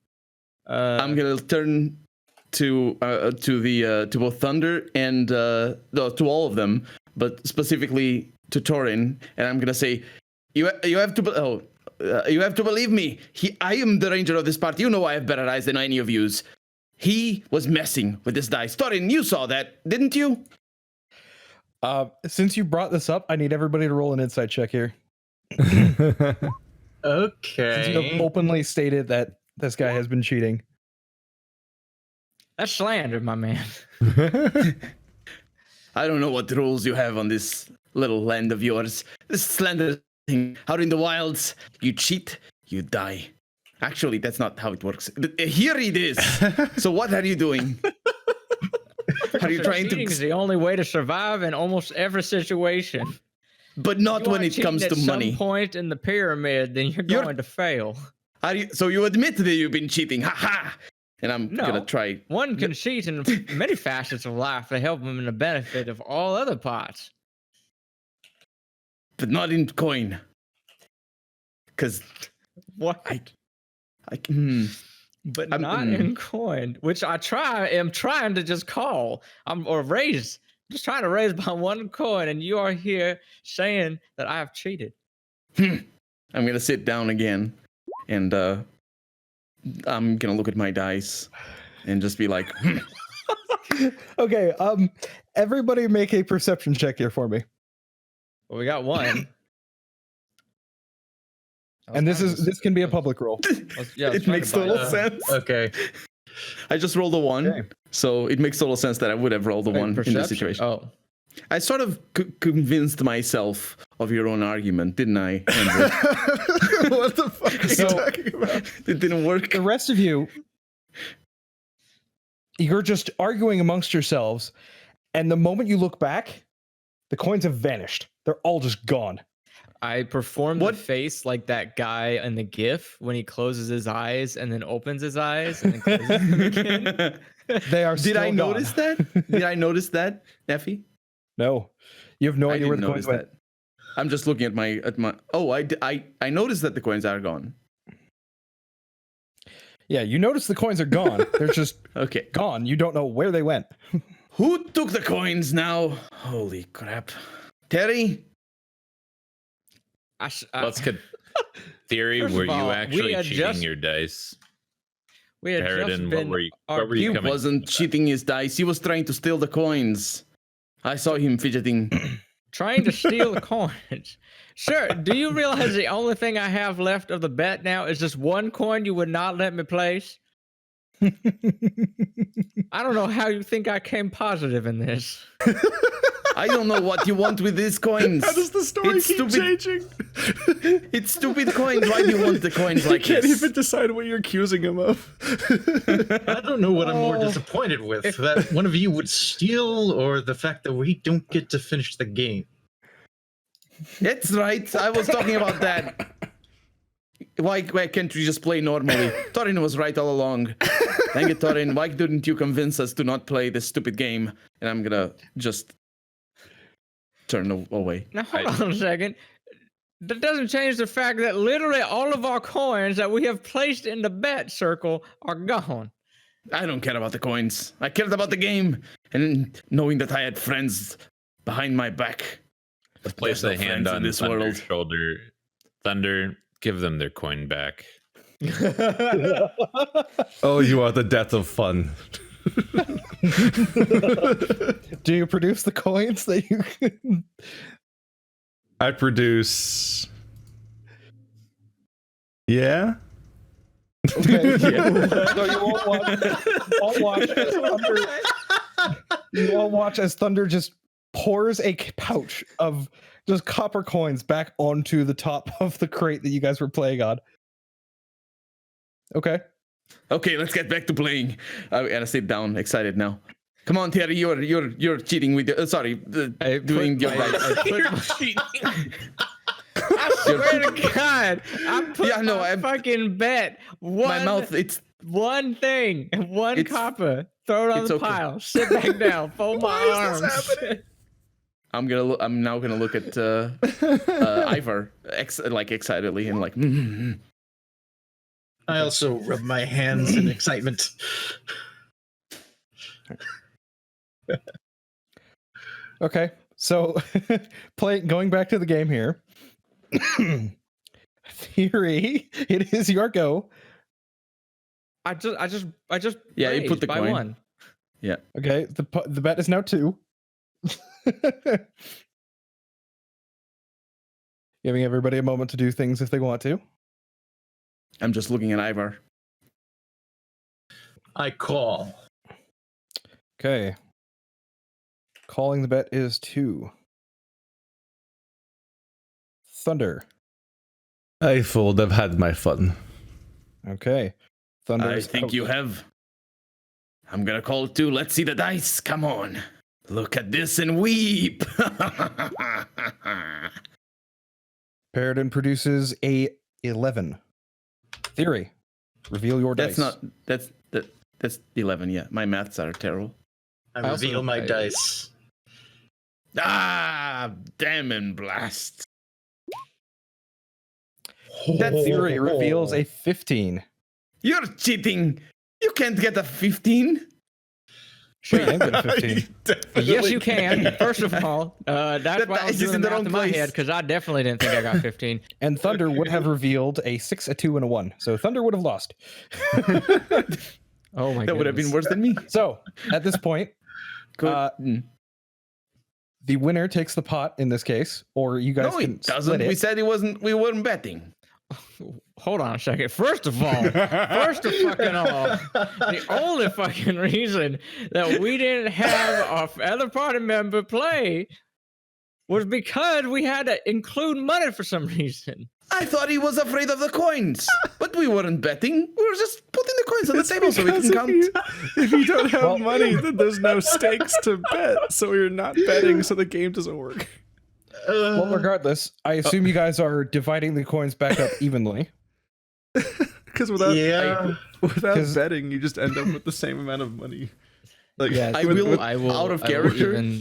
I'm gonna turn to both Thunder and to all of them, but specifically to Torin, and I'm gonna say, you have to you have to believe me. I am the ranger of this party. You know I have better eyes than any of yous. He was messing with this dice. Torin, you saw that, didn't you? Since you brought this up, I need everybody to roll an insight check here. Since you Okay. have openly stated that this guy has been cheating. That's slander, my man. I don't know what rules you have on this little land of yours. This slander thing out in the wilds. You cheat, you die. Actually, that's not how it works. Here it is. So what are you doing? Are you trying Cheating is to? the only way to survive in almost every situation. But not You when are it comes to cheating money. At some point in the pyramid, then you're going to fail. So you admit that you've been cheating? Ha ha! And I'm No. gonna try. One can cheat in many facets of life to help them in the benefit of all other parts. But not in coin. Because What? But I'm- not in coin, which am trying to just call. Or raise. Just trying to raise by 1 coin, and you are here saying that I have cheated. I'm gonna sit down again, and I'm gonna look at my dice, and just be like, Okay, everybody make a perception check here for me. Well, we got 1. And this can be a public roll. it makes total sense. Okay. I just rolled a 1, Okay. so it makes total sense that I would have rolled a 1 in this situation. Oh, I sort of convinced myself of your own argument, didn't I, Andrew? What the fuck are you talking about? It didn't work. The rest of you, you're just arguing amongst yourselves, and the moment you look back, the coins have vanished. They're all just gone. I performed What? the face like that guy in the GIF when he closes his eyes and then opens his eyes and then closes them again. They are. Did I still notice gone. that? Did I notice that, Effie? No, you have no I idea where didn't the coins notice went. that. I'm just looking at my. Oh, I noticed that the coins are gone. Yeah, you notice the coins are gone. They're just Okay. gone. You don't know where they went. Who took the coins now? Holy crap. Terry? Let's get theory. First of Were you all, we actually had cheating just- your dice? We had just Paradeen, been. what were you He coming? wasn't cheating his dice. He was trying to steal the coins. I saw him fidgeting. Trying to steal the coins. Sure. Do you realize the only thing I have left of the bet now is just 1 coin you would not let me place? I don't know how you think I came positive in this. I don't know what you want with these coins. How does the story It's keep stupid. changing? It's stupid coins. Why do you want the coins like You can't this? even decide what you're accusing him of. I don't know what I'm more disappointed with, that one of you would steal or the fact that we don't get to finish the game. That's right. I was talking about that. Why can't we just play normally? Torin was right all along. Dang it, Torin. Why didn't you convince us to not play this stupid game? And I'm gonna just turn away. Now hold on a second. That doesn't change the fact that literally all of our coins that we have placed in the bet circle are gone. I don't care about the coins. I cared about the game and knowing that I had friends behind my back. But Place there's a no hand friends in on this Thunder's world. shoulder. Thunder, give them their coin back. Oh, you are the death of fun. Do you produce the coins that you? I produce. Yeah. Okay. So you all watch as Thunder. You all watch as Thunder just pours a pouch of just copper coins back onto the top of the crate that you guys were playing on. Okay. Okay, let's get back to playing. I gotta sit down, excited now. Come on, Terry, you're cheating with your, doing your dice. I swear to God, I put I fucking bet my mouth. It's one thing, one It's- copper. Throw it on it's the okay. pile. Sit back down. Fold my arms. I'm now gonna look at Ivor excitedly and like. I also rub my hands in excitement. Okay. So going back to the game here. Theory, it is your go. I just Yeah, you put raised the by coin. one. Okay, the bet is now 2. Giving everybody a moment to do things if they want to. I'm just looking at Ivor. I call. Okay. Calling the bet is 2. Thunder. I fold. I've had my fun. Okay. Thunder. I is think out. you have. I'm gonna call it too. Let's see the dice. Come on. Look at this and weep. Paradeen produces a 11. Theory. Reveal your dice. That's 11. Yeah, my maths are terrible. I reveal my dice. Ah, damn and blast. That theory reveals a 15. You're cheating. You can't get a 15. Sure, you can get a 15. Yes, you can. First of all, that's That why I was dice is doing in the the math wrong in my place. head because I definitely didn't think I got 15. And Thunder would have revealed a 6, a 2, and a 1. So Thunder would have lost. Oh my god, That would have been worse than me. So at this point, the winner takes the pot in this case, or you guys No, can it doesn't. split We it. said we weren't betting. Hold on a second. First of all, the only fucking reason that we didn't have our other party member play was because we had to include money for some reason. I thought he was afraid of the coins, but we weren't betting. We were just putting the coins on the table so we can count. If you don't have money, then there's no stakes to bet. So you're not betting, so the game doesn't work. Well, regardless, I assume you guys are dividing the coins back up evenly. Because without Yeah. betting, you just end up with the same amount of money. Like Yes, I will- I out of will character, evenly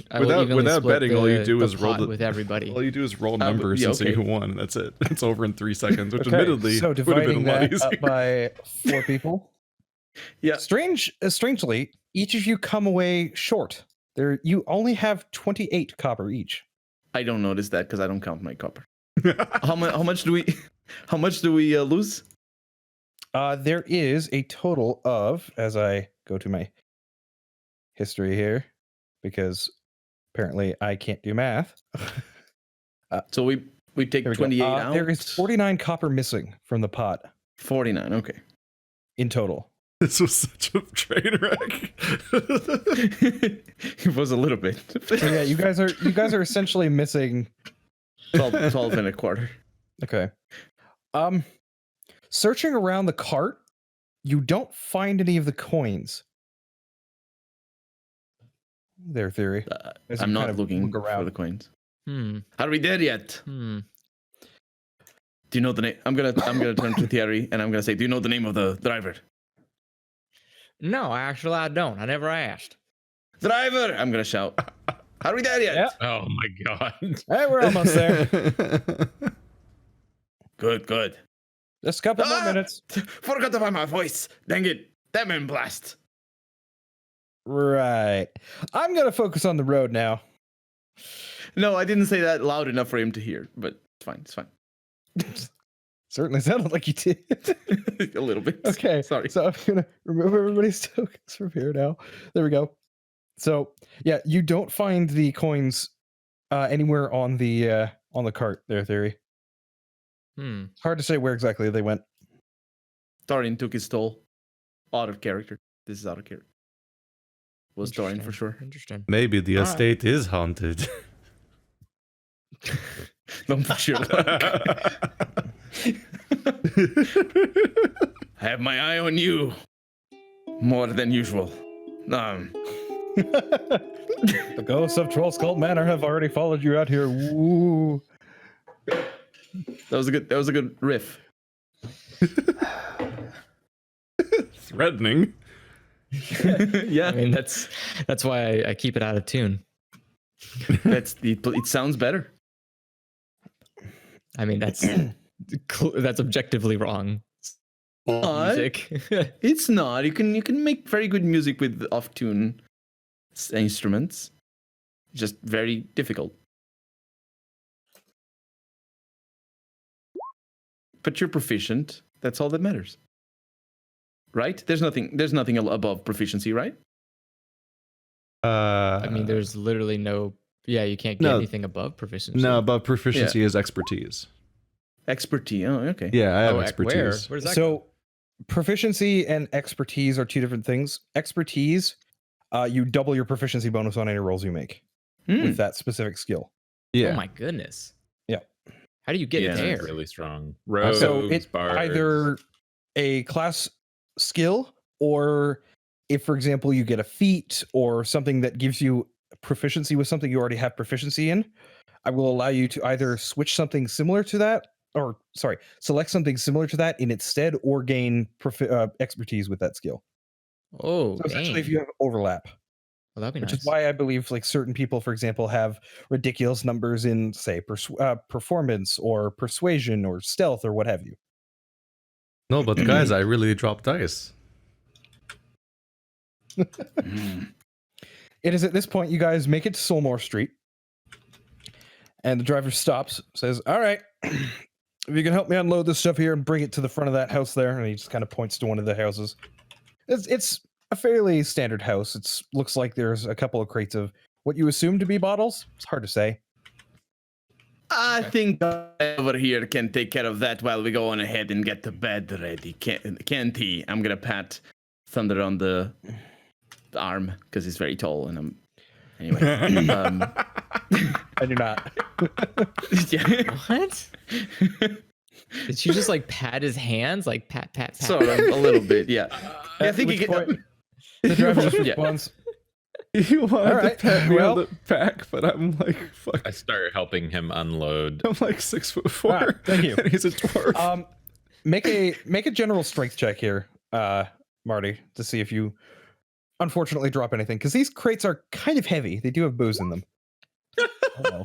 split betting, all you do the is roll pot the- with everybody. all you do is roll numbers yeah, and say okay. who won. That's it. It's over in 3 seconds, which Okay, admittedly so would have been dividing a lot that easier. up by 4 people. Yeah. Strangely, each of you come away short. You only have 28 copper each. I don't notice that because I don't count my copper. How much do we lose? There is a total of, as I go to my history here, because apparently I can't do math. So we take Here we go. 28 out. There is 49 copper missing from the pot 49. Okay. in total. This was such a train wreck. It was a little bit. So yeah, you guys are essentially missing 12 and a quarter. Okay. Searching around the cart, you don't find any of the coins. Their theory. As you I'm kind not of looking look around. for the coins. Hmm. Are we there yet? Hmm. Do you know the name? I'm gonna turn to Thierry and I'm gonna say, do you know the name of the driver? No, actually, I don't. I never asked. Driver! I'm gonna shout. Are we there yet? Yep. Oh my god. Hey, we're almost there. Good. Just a couple more minutes. Forgot to find my voice. Dang it. Damn it, blast. Right. I'm gonna focus on the road now. No, I didn't say that loud enough for him to hear, but it's fine. Certainly sounded like you did. A little bit. Okay. Sorry. So I'm gonna remove everybody's tokens from here now. There we go. So yeah, you don't find the coins anywhere on the cart. Their theory. Hmm. Hard to say where exactly they went. Thorin took his toll. Out of character. This is out of character. Was Thorin for sure. Interesting. Maybe the All right. estate is haunted. Don't push your luck. I have my eye on you. More than usual. The ghosts of Trollskull Manor have already followed you out here. Woo. That was a good riff. Threatening. Yeah. I mean, that's why I keep it out of tune. It sounds better. I mean, that's objectively wrong. What? Music. It's not. You can make very good music with off-tune instruments. Just very difficult. But you're proficient. That's all that matters. Right? There's nothing above proficiency, right? I mean, there's literally no. Yeah, you can't get No. anything above proficiency. No, but proficiency is expertise. Expertise. Oh, okay. Yeah, I have Where? expertise. Where does that go? So proficiency and expertise are two different things. Expertise, you double your proficiency bonus on any rolls you make with that specific skill. Yeah. Oh my goodness. Yeah. How do you get Yeah, there? that's really strong. Rogues, So it's bards. either a class skill, or if, for example, you get a feat or something that gives you proficiency with something you already have proficiency in, I will allow you to either switch something similar to that, or select something similar to that in its stead, or gain expertise with that skill. Oh, So essentially, dang. if you have overlap, Well, that'd be which nice. is why I believe like certain people, for example, have ridiculous numbers in say performance or persuasion or stealth or what have you. No, but guys, I really dropped dice. It is at this point you guys make it to Solmore Street, and the driver stops, says, "All right, if you can help me unload this stuff here and bring it to the front of that house there," and he just kind of points to one of the houses. It's a fairly standard house. It looks like there's a couple of crates of what you assume to be bottles. It's hard to say. I think over here can take care of that while we go on ahead and get the bed ready. Can't he? I'm gonna pat Thunder on the arm because he's very tall, and I'm anyway. I do not. Yeah. What? Did she just like pat his hands, like pat? Sort of a little bit, yeah. I At think which you get. point, the driver just Yeah. responds, You wanted All right, to pat me well- on the back, but I'm like, fuck. I start helping him unload. I'm like 6'4". All right, thank you. And he's a dwarf. make a general strength check here, Marty, to see if you unfortunately drop anything, because these crates are kind of heavy. They do have booze in them. Uh-oh.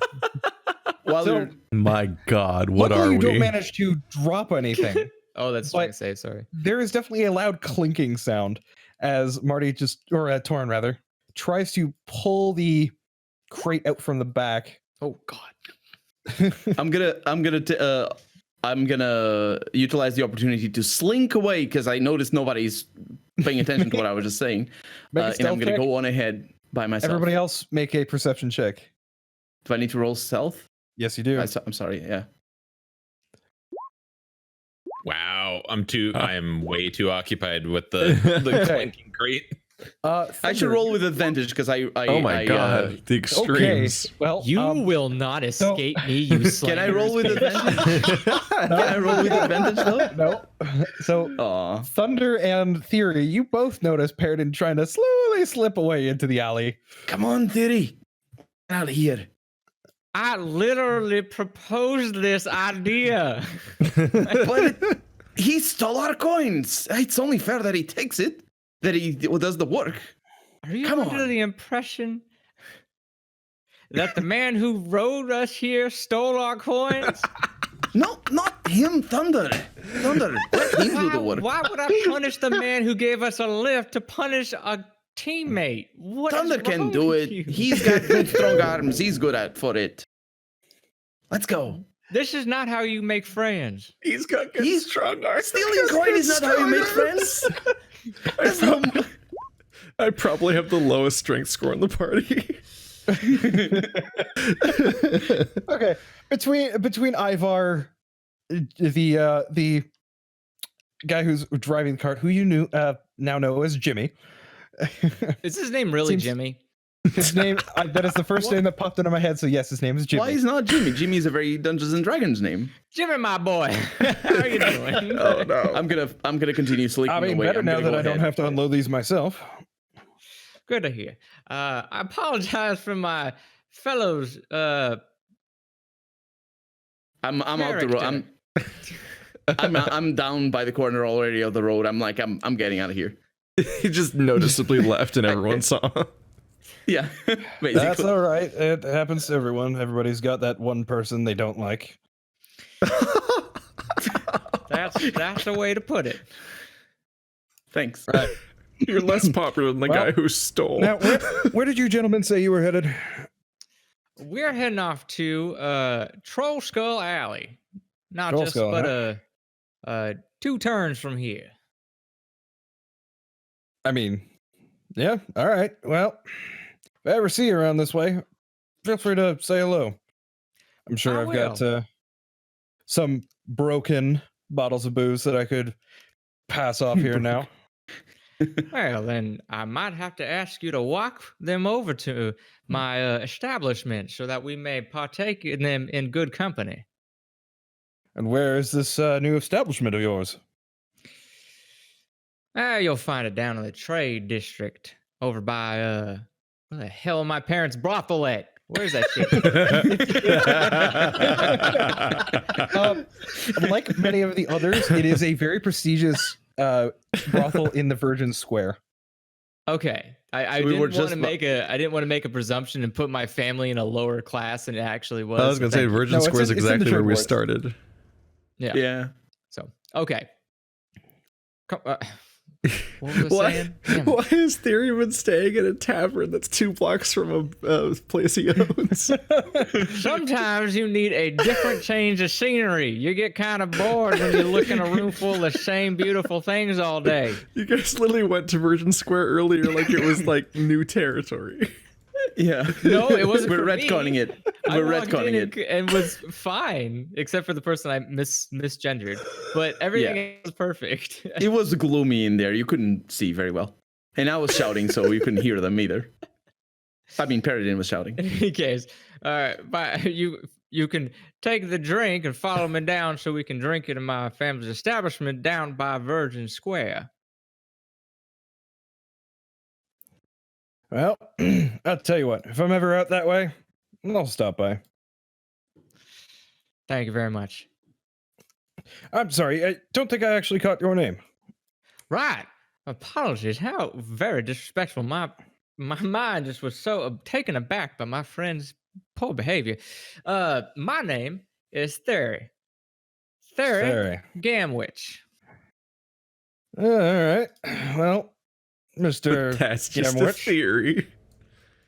While So- you're My God, what Luckily are you don't we? manage to drop anything. Oh, that's But- what I say. Sorry. There is definitely a loud clinking sound as Marty Torrin rather, tries to pull the crate out from the back. Oh God. I'm gonna utilize the opportunity to slink away because I noticed nobody's paying attention to what I was just saying, Make a and I'm stealth gonna check. go on ahead by myself. Everybody else make a perception check. Do I need to roll stealth? Yes, you do. I'm sorry. Yeah. Wow, I'm way too occupied with the Okay. clanking crate. I should roll with advantage because Oh my god, the extremes. Okay. Well, You will not escape me, you Can slanderous I roll with bitch. advantage? Can I roll with advantage though? No. So Aw. Thunder and Theory, you both notice Paradeen trying to slowly slip away into the alley. Come on, Theory. Get out of here. I literally proposed this idea. But he stole our coins. It's only fair that he takes it, that he does the work. Are you Come under on. the impression that the man who rode us here stole our coins? No, not him, Thunder. Thunder, let him do the work. Why would I punish the man who gave us a lift to punish a teammate? What is Thunder can wrong do with it. you? He's got good, strong arms. He's good at for it. Let's go. This is not how you make friends. He's got good He's strong arms. Stealing coin is not how you make friends. That's not- I probably have the lowest strength score in the party. Okay. Between Ivar, the guy who's driving the cart, who you now know as Jimmy. Is his name really Seems- Jimmy? His name, that is the first name that popped into my head, so yes, his name is Jimmy. Why is not Jimmy? Jimmy's a very Dungeons and Dragons name. Jimmy, my boy. How are you doing? Oh no. I'm gonna continue sleeping I mean, away. better I'm now gonna that go I don't ahead. have to unload these myself. Good to hear. I apologize for my fellows. I'm out the road. I'm down by the corner already of the road. I'm getting out of here. He just noticeably left and everyone saw. Yeah, basically. That's all right. It happens to everyone. Everybody's got that one person they don't like. That's the way to put it. Thanks. Right. You're less popular than the guy who stole. Now, where did you gentlemen say you were headed? We're heading off to Trollskull Alley. Not just Trollskull, but 2 turns from here. I mean, yeah, all right. Well, if I ever see you around this way, feel free to say hello. I'm sure I I've got some broken bottles of booze that I could pass off here now. Well, then I might have to ask you to walk them over to my establishment so that we may partake in them in good company. And where is this new establishment of yours? You'll find it down in the trade district over by where the hell are my parents' brothel at? Where's that shit? Like many of the others, it is a very prestigious brothel in the Virgin Square. Okay, I So we were didn't want just to make I didn't want to make a presumption and put my family in a lower class than it actually was. I was gonna say Thank you. Virgin No, it's Square is in- it's in the exactly where trade we wars. started. Yeah. Yeah. So okay. What was I Why, saying? Damn it. why has Theory been staying at a tavern that's 2 blocks from a place he owns? Sometimes you need a different change of scenery. You get kind of bored when you look in a room full of the same beautiful things all day. You guys literally went to Virgin Square earlier like it was like new territory. Yeah. No, it wasn't We're for me. retconning it. I We're walked retconning in it. and was fine, except for the person I misgendered. But everything was perfect. It was gloomy in there. You couldn't see very well. And I was shouting, so you couldn't hear them either. I mean, Paradeen was shouting. In any case, all right, but you can take the drink and follow me down so we can drink it in my family's establishment down by Virgin Square. Well, I'll tell you what, if I'm ever out that way, I'll stop by. Thank you very much. I'm sorry, I don't think I actually caught your name. Right. Apologies. How very disrespectful. My mind just was so taken aback by my friend's poor behavior. My name is Theory. Theory Gamwich. All right. Well, Mr. That's just a Gamwich. theory.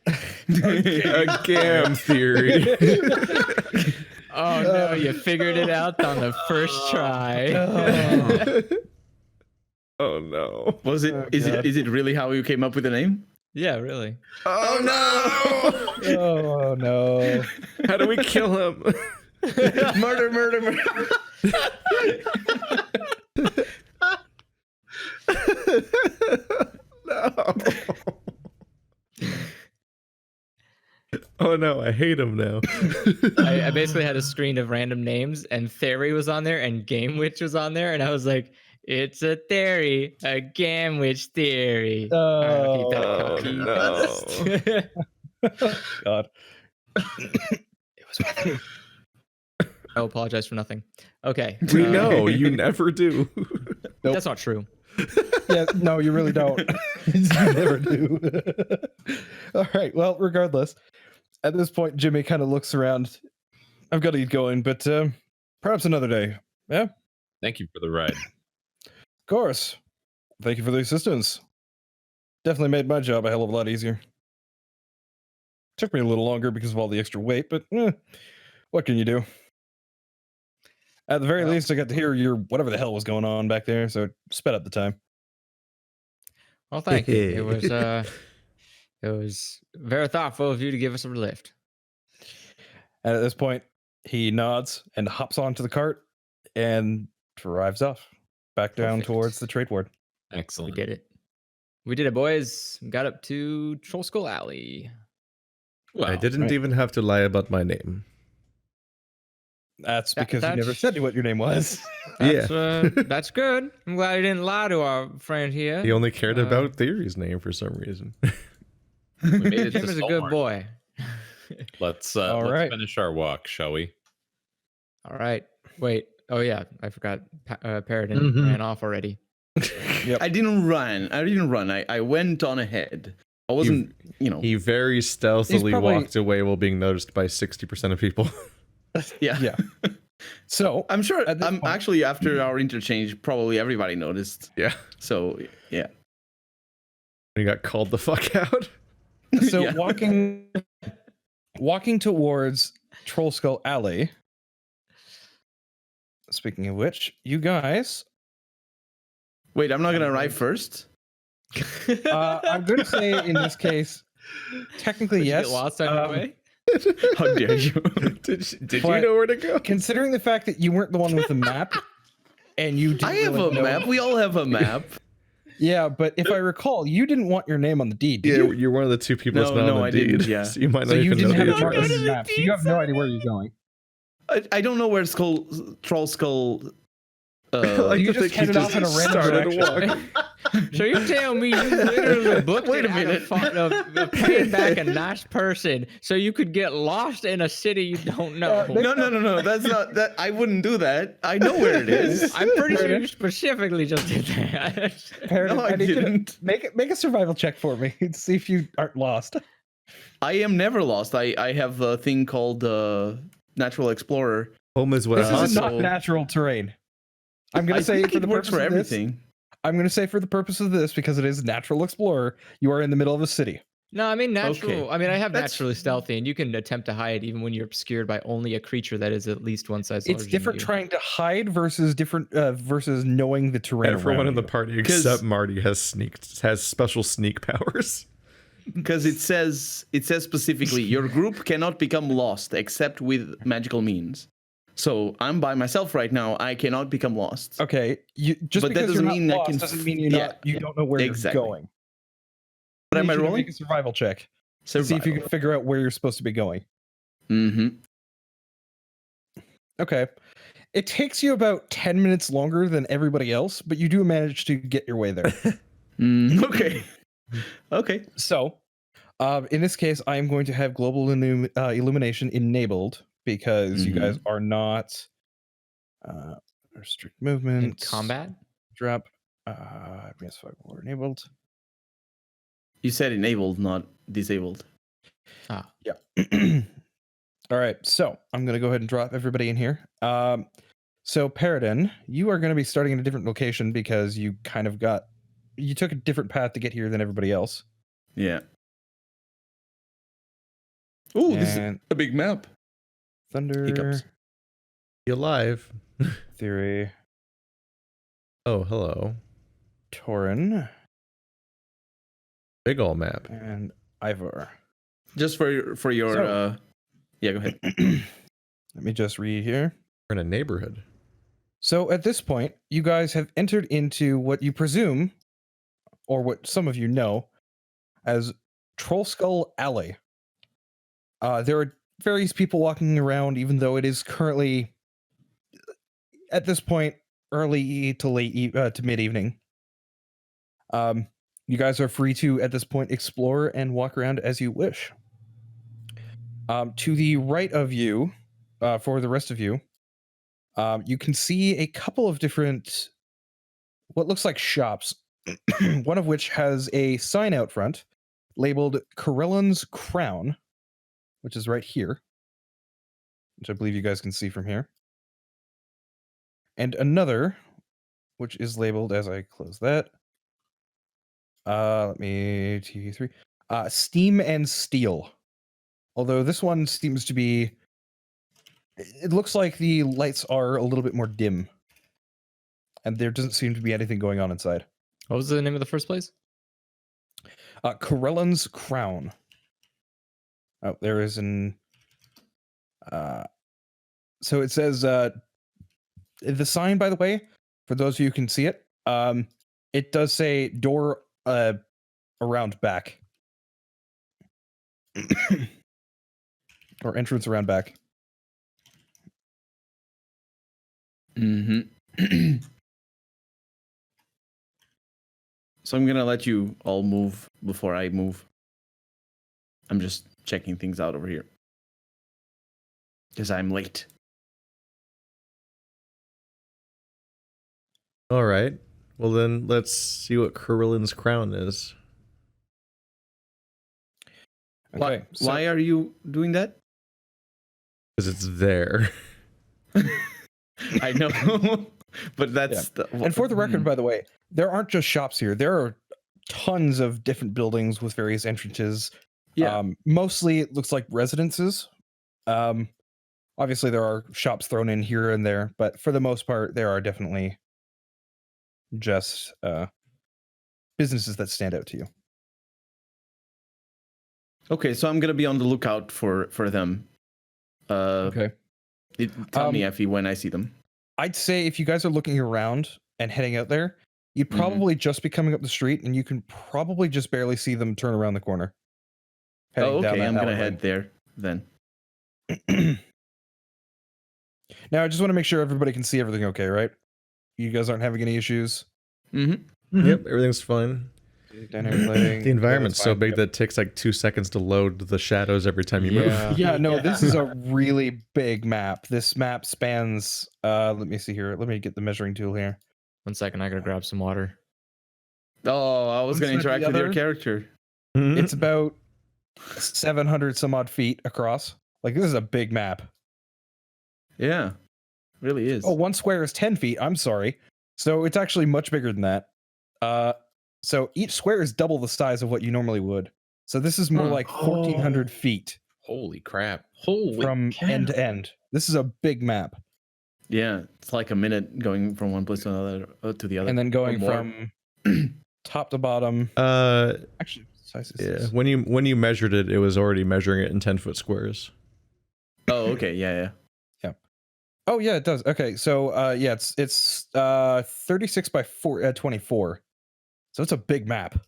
A gam theory. Oh no, you figured it out on the first try. Oh no. Was it? Oh, Is God. it really how you came up with the name? Yeah, really. Oh no. Oh no. How do we kill him? Murder. No. no. Oh no, I hate him now. I basically had a screen of random names, and Theory was on there, and Game Witch was on there, and I was like, "It's a theory, a Game Witch theory." All right, I'll keep that. I'll keep it. God. It was worth it. I apologize for nothing. Okay. We know you never do. Nope. That's not true. Yeah, no, you really don't. You never do. All right. Well, regardless, at this point, Jimmy kind of looks around. I've got to get going, but perhaps another day. Yeah. Of Thank you for the ride. course. Thank you for the assistance. Definitely made my job a hell of a lot easier. Took me a little longer because of all the extra weight, but what can you do? At the very least, I got to hear your whatever the hell was going on back there, so it sped up the time. Well, thank you. It was very thoughtful of you to give us a lift. And at this point, he nods and hops onto the cart and drives off back down Perfect. towards the trade ward. We Excellent. did it. We did it, boys. Got up to Trollskull Alley. Well, I didn't right. even have to lie about my name. That's That- because you never that's- said what your name was. That's good. I'm glad you didn't lie to our friend here. He only cared about Theory's name for some reason. we made it Tim to is a good Saltmark. boy. Let's right. finish our walk, shall we? All right. Wait. Oh yeah, I forgot. Paradeen Mhm. ran off already. Yep. I didn't run. I went on ahead. I wasn't, He very stealthily probably- walked away while being noticed by 60% of people. yeah. Yeah. So I'm sure. At this I'm point- actually after our interchange, probably everybody noticed. Yeah. So yeah. He got called the fuck out. so Yeah. walking towards Trollskull Alley. Speaking of which, you guys, Wait, I'm not gonna arrive first. I'm going to say in this case, technically Did you yes. get lost on your um, way? How dare you? Did you But- know where to go? Considering the fact that you weren't the one with the map, and you didn't I have really a know- map. We all have a map. Yeah, but if I recall, you didn't want your name on the deed, did Yeah, you? you're one of the two people that's No, not no, on the I deed. didn't, yeah. So you might So not you even didn't know have the it marked on address. the map, so you have no idea where you're going. I don't know where Trollskull. Like You to just think he headed off in a random started direction. walk. So you tell me you literally booked Wait it a minute. of paying back a nice person so you could get lost in a city you don't know? No. That's not that. I wouldn't do that. I know where it is. I'm pretty sure you specifically just did that. Paradeen, No, I need you to didn't. make a survival check for me and see if you aren't lost. I am never lost. I have a thing called Natural Explorer. Home is where This I is not so- natural terrain. I'm going I to say think for it the works purpose for of this, everything. I'm going to say for the purpose of this, because it is natural explorer, you are in the middle of a city. No, I mean natural. Okay. I mean I have That's- naturally stealthy, and you can attempt to hide even when you're obscured by only a creature that is at least one size larger It's different than you. trying to hide versus different versus knowing the terrain. Everyone around in the you. party 'Cause- except Marty has special sneak powers. Because it says specifically your group cannot become lost except with magical means. So I'm by myself right now. I cannot become lost. Okay, you just But that because doesn't you're mean not I lost can doesn't f- mean you yeah, don't know where exactly. you're going. What I am need I you to rolling? Make a survival check. To see if you can figure out where you're supposed to be going. Mm-hmm. Okay. It takes you about 10 minutes longer than everybody else, but you do manage to get your way there. Okay. Okay. So, in this case, I am going to have global illumination enabled because you guys are not restrict movement. in combat. Drop. Advanced fog war enabled. You said enabled, not disabled. Ah, Yeah. All right. So I'm going to go ahead and drop everybody in here. So Paradeen, you are going to be starting in a different location because you took a different path to get here than everybody else. Yeah. Oh, this is And a big map. Thunder, Hiccups. You alive? Theory, Oh, hello. Torin, Big ol' map. and Ivor. Just for your So- yeah, go ahead. Let me just read here. We're in a neighborhood. So at this point, you guys have entered into what you presume or what some of you know as Trollskull Alley. There are various people walking around, even though it is currently, at this point, early to late to mid-evening. You guys are free to, at this point, explore and walk around as you wish. To the right of you, for the rest of you, you can see a couple of different, what looks like shops, one of which has a sign out front labeled Carolyn's Crown, which is right here, which I believe you guys can see from here. And another, which is labeled, as I close that, let me TV3. Steam and Steel. Although this one seems to be, it looks like the lights are a little bit more dim. And there doesn't seem to be anything going on inside. What was the name of the first place? Carolyn's Crown. Oh, there is an so it says the sign, by the way, for those of you who can see it, it does say door around back. Or entrance around back. Mm-hmm. So I'm gonna let you all move before I move. I'm just checking things out over here. Because I'm late. All right. Well, then let's see what Carolyn's Crown is. Okay. Why are you doing that? Because it's there. I know. But that's And for the record, by the way, there aren't just shops here. There are tons of different buildings with various entrances. Yeah. Mostly it looks like residences. Obviously there are shops thrown in here and there, but for the most part, there are definitely just businesses that stand out to you. Okay, so I'm gonna be on the lookout for them. Okay. Tell me, Effie, when I see them. I'd say if you guys are looking around and heading out there, you'd probably just be coming up the street, and you can probably just barely see them turn around the corner. Oh, down okay. that I'm gonna alleyway. head there then. Now, I just want to make sure everybody can see everything okay, right? You guys aren't having any issues? Mm-hmm. Yep, everything's fine. Dynamic lighting. The environment's That's so fine. big Yep. that it takes like 2 seconds to load the shadows every time you Yeah. move. Yeah, no, this is a really big map. This map spans, let me see here. Let me get the measuring tool here. 1 second, I gotta grab some water. Oh, I was One's gonna not the interact with your other. character. Mhm. It's about 700 some odd feet across. Like, this is a big map. Yeah, really is. Oh, one square is 10 feet. I'm sorry. So it's actually much bigger than that. So each square is double the size of what you normally would. So this is more Huh. like 1,400 feet Holy crap. Holy from cow. end to end. This is a big map. Yeah, it's like a minute going from one place to another to the other. And then going more. from top to bottom. Actually, size is Yeah. this? When you measured it, it was already measuring it in 10-foot squares. Oh, okay, yeah. Oh yeah, it does. Okay, so yeah, it's 36 by 24. So it's a big map.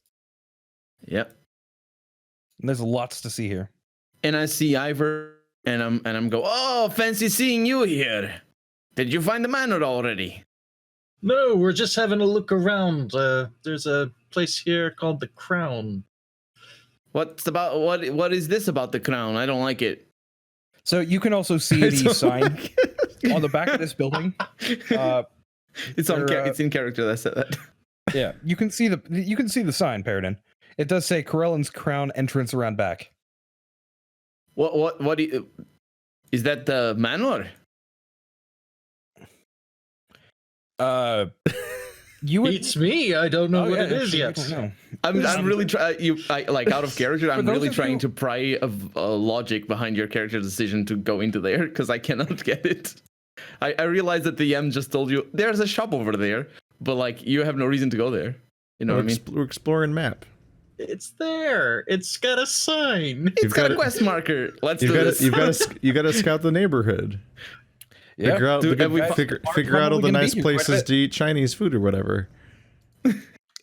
Yep. And there's lots to see here. And I see Ivor, and I'm go. Oh, fancy seeing you here. Did you find the manor already? No, we're just having a look around. There's a place here called the Crown. What is this about the crown? I don't like it. So you can also see the sign on the back of this building. It's in character that said that. Yeah, you can see the sign, Paradeen. It does say Carolyn's Crown entrance around back. What is that the manor? You would Beats me. I don't know Oh, what yeah, it is actually, yet. I don't know. I'm really like out of character. I'm those really of trying you- to pry of logic behind your character decision to go into there because I cannot get it. I realize that the M just told you there's a shop over there, but like you have no reason to go there. You know what I mean? We're exploring map. It's there. It's got a sign. It's got a quest marker. Let's do this. You got to scout the neighborhood. Yeah. Figure out Dude, the and we good- fu- figure out all the probably gonna nice be here quite a places bit. to eat Chinese food or whatever.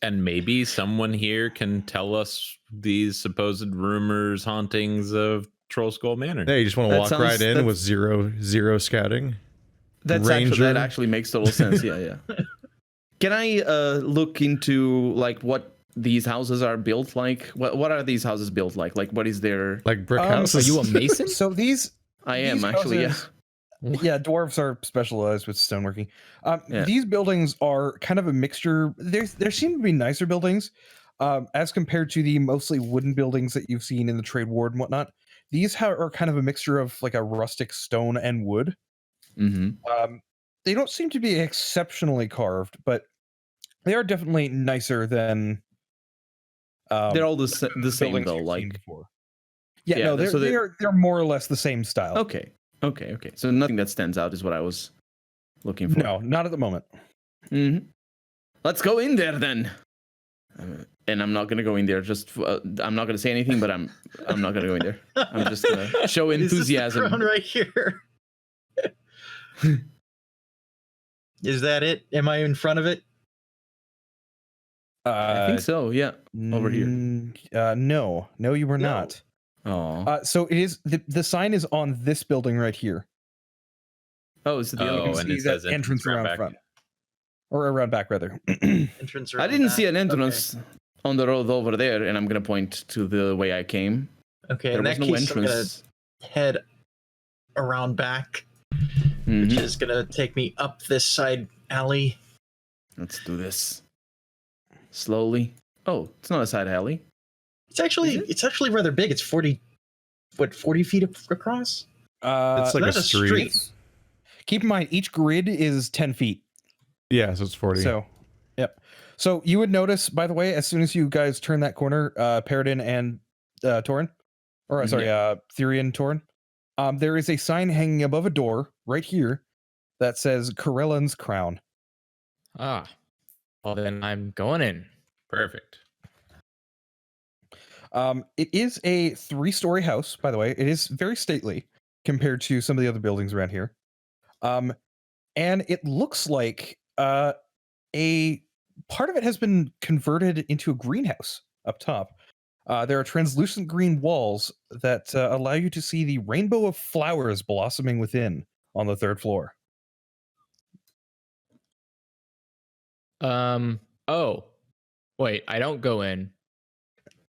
And maybe someone here can tell us these supposed rumors, hauntings of Trollskull Manor. Yeah, you just want to That walk sounds- right in that's- with zero scouting. That Ranger. actually makes total sense. Yeah. Can I look into like what these houses are built like? What are these houses built like? Like what is their? Like brick Are Are houses. you a mason? So these I am these actually. houses- yeah, dwarves are specialized with stoneworking. Yeah. These buildings are kind of a mixture. There seem to be nicer buildings as compared to the mostly wooden buildings that you've seen in the trade ward and whatnot. These are kind of a mixture of like a rustic stone and wood. Mm-hmm. They don't seem to be exceptionally carved, but they are definitely nicer than. They're all the same buildings though. you've seen Like before. Yeah, Yeah, no, so they're more or less the same style. okay. So nothing that stands out is what I was looking for. No, not at the moment. Mm-hmm. Let's go in there then. And I'm not gonna go in there. Just I'm not gonna say anything, but I'm not gonna go in there. I'm just gonna show enthusiasm. Is this the throne right here? Is that it? Am I in front of it? I think so. Yeah. Over here. No, you were No. not. Oh. So it is the sign is on this building right here. Oh, is it the other Oh, one? You and see it says that entrance around back. front, or around back rather. Entrance. I around didn't that? see an entrance on the road over there, and I'm gonna point to the way I came. Okay, There in was that no case, I'm gonna entrance. head around back, Mhm. which is gonna take me up this side alley. Let's do this slowly. Oh, it's not a side alley. It's actually Is it? it's actually rather big. It's 40 feet across? It's like Not a street. Keep in mind, each grid is 10 feet. Yeah, so it's 40. So, yep. So you would notice, by the way, as soon as you guys turn that corner, Paradeen and Torin, or sorry, Therian Torin, there is a sign hanging above a door right here that says Carolyn's Crown. Ah, well then I'm going in. Perfect. It is a 3-story house, by the way. It is very stately compared to some of the other buildings around here. And it looks like a part of it has been converted into a greenhouse up top. There are translucent green walls that allow you to see the rainbow of flowers blossoming within on the 3rd floor. Oh, wait, I don't go in.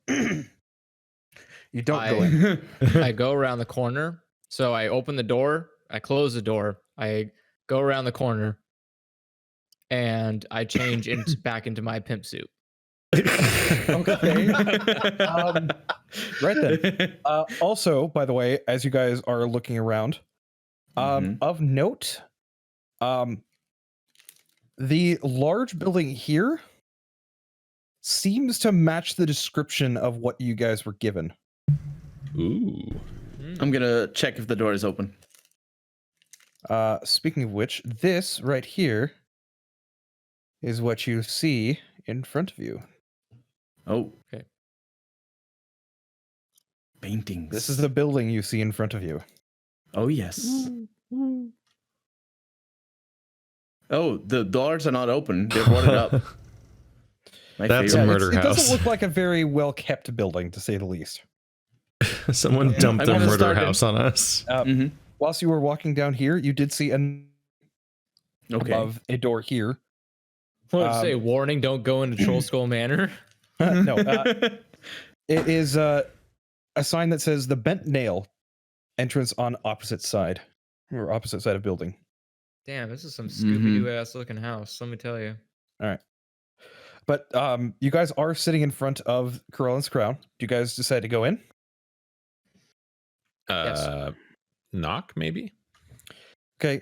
You don't go in. I go around the corner. So I open the door, I close the door, I go around the corner, and I change back into my pimp suit. Okay. Right then. Also, by the way, as you guys are looking around, of note, the large building here seems to match the description of what you guys were given. Ooh. I'm gonna check if the door is open. Speaking of which, this right here is what you see in front of you. Oh. Okay. Paintings. This is the building you see in front of you. Oh yes. Oh, the doors are not open. They're boarded up. My That's favorite. a murder It doesn't house. look like a very well kept building, to say the least. Someone Yeah. dumped I'm a gonna murder start house on us. Mhm. Whilst you were walking down here, you did see Okay. above a door here. What did it say? Warning, don't go into Trollskull Manor. No, it is a sign that says the Bent Nail entrance on opposite side or opposite side of building. Damn, this is some Scooby-Doo ass looking house, let me tell you. But you guys are sitting in front of Carolyn's Crown. Do you guys decide to go in? Knock, maybe? Okay.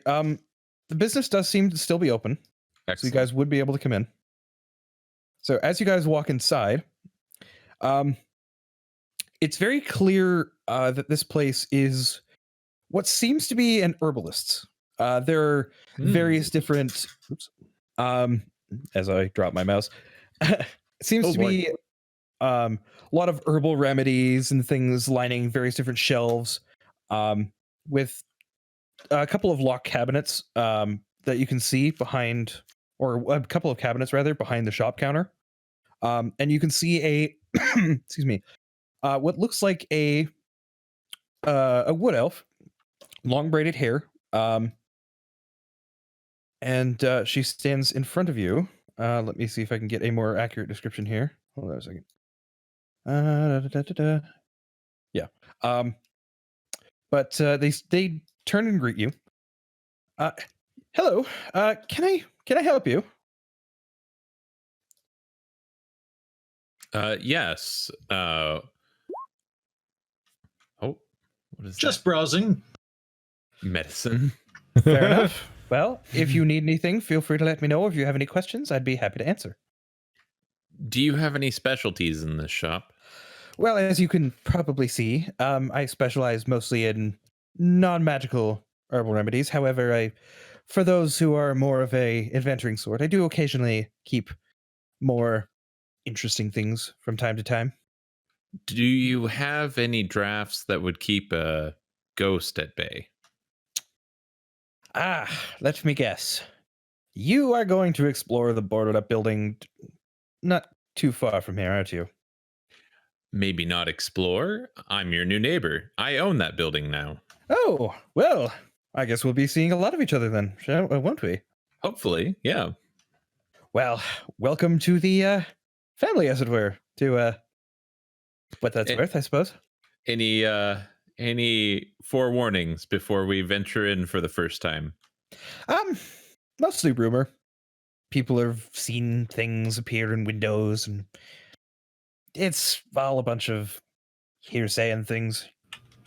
The business does seem to still be open, so you Excellent. guys would be able to come in. So as you guys walk inside, it's very clear that this place is what seems to be an herbalist's. There are various different. Oops. As I drop my mouse, it seems to be a lot of herbal remedies and things lining various different shelves, with a couple of locked cabinets that you can see behind, or a couple of cabinets rather behind the shop counter. And you can see a excuse me, what looks like a wood elf, long braided hair, and she stands in front of you. Let me see if I can get a more accurate description here. Hold on a second. Yeah. But they turn and greet you. Hello. Can I help you? Yes. Oh, what is Just browsing. that? Medicine. Fair enough. Well, if you need anything, feel free to let me know. If you have any questions, I'd be happy to answer. Do you have any specialties in this shop? Well, as you can probably see, I specialize mostly in non-magical herbal remedies. However, for those who are more of a adventuring sort, I do occasionally keep more interesting things from time to time. Do you have any drafts that would keep a ghost at bay? Let me guess. You are going to explore the boarded up building not too far from here, aren't you? Maybe not explore. I'm your new neighbor. I own that building now. Oh, well, I guess we'll be seeing a lot of each other then, won't we? Hopefully, yeah. Well, welcome to the family, as it were, to what that's worth, I suppose. Any forewarnings before we venture in for the first time? Mostly rumor. People have seen things appear in windows, and it's all a bunch of hearsay and things.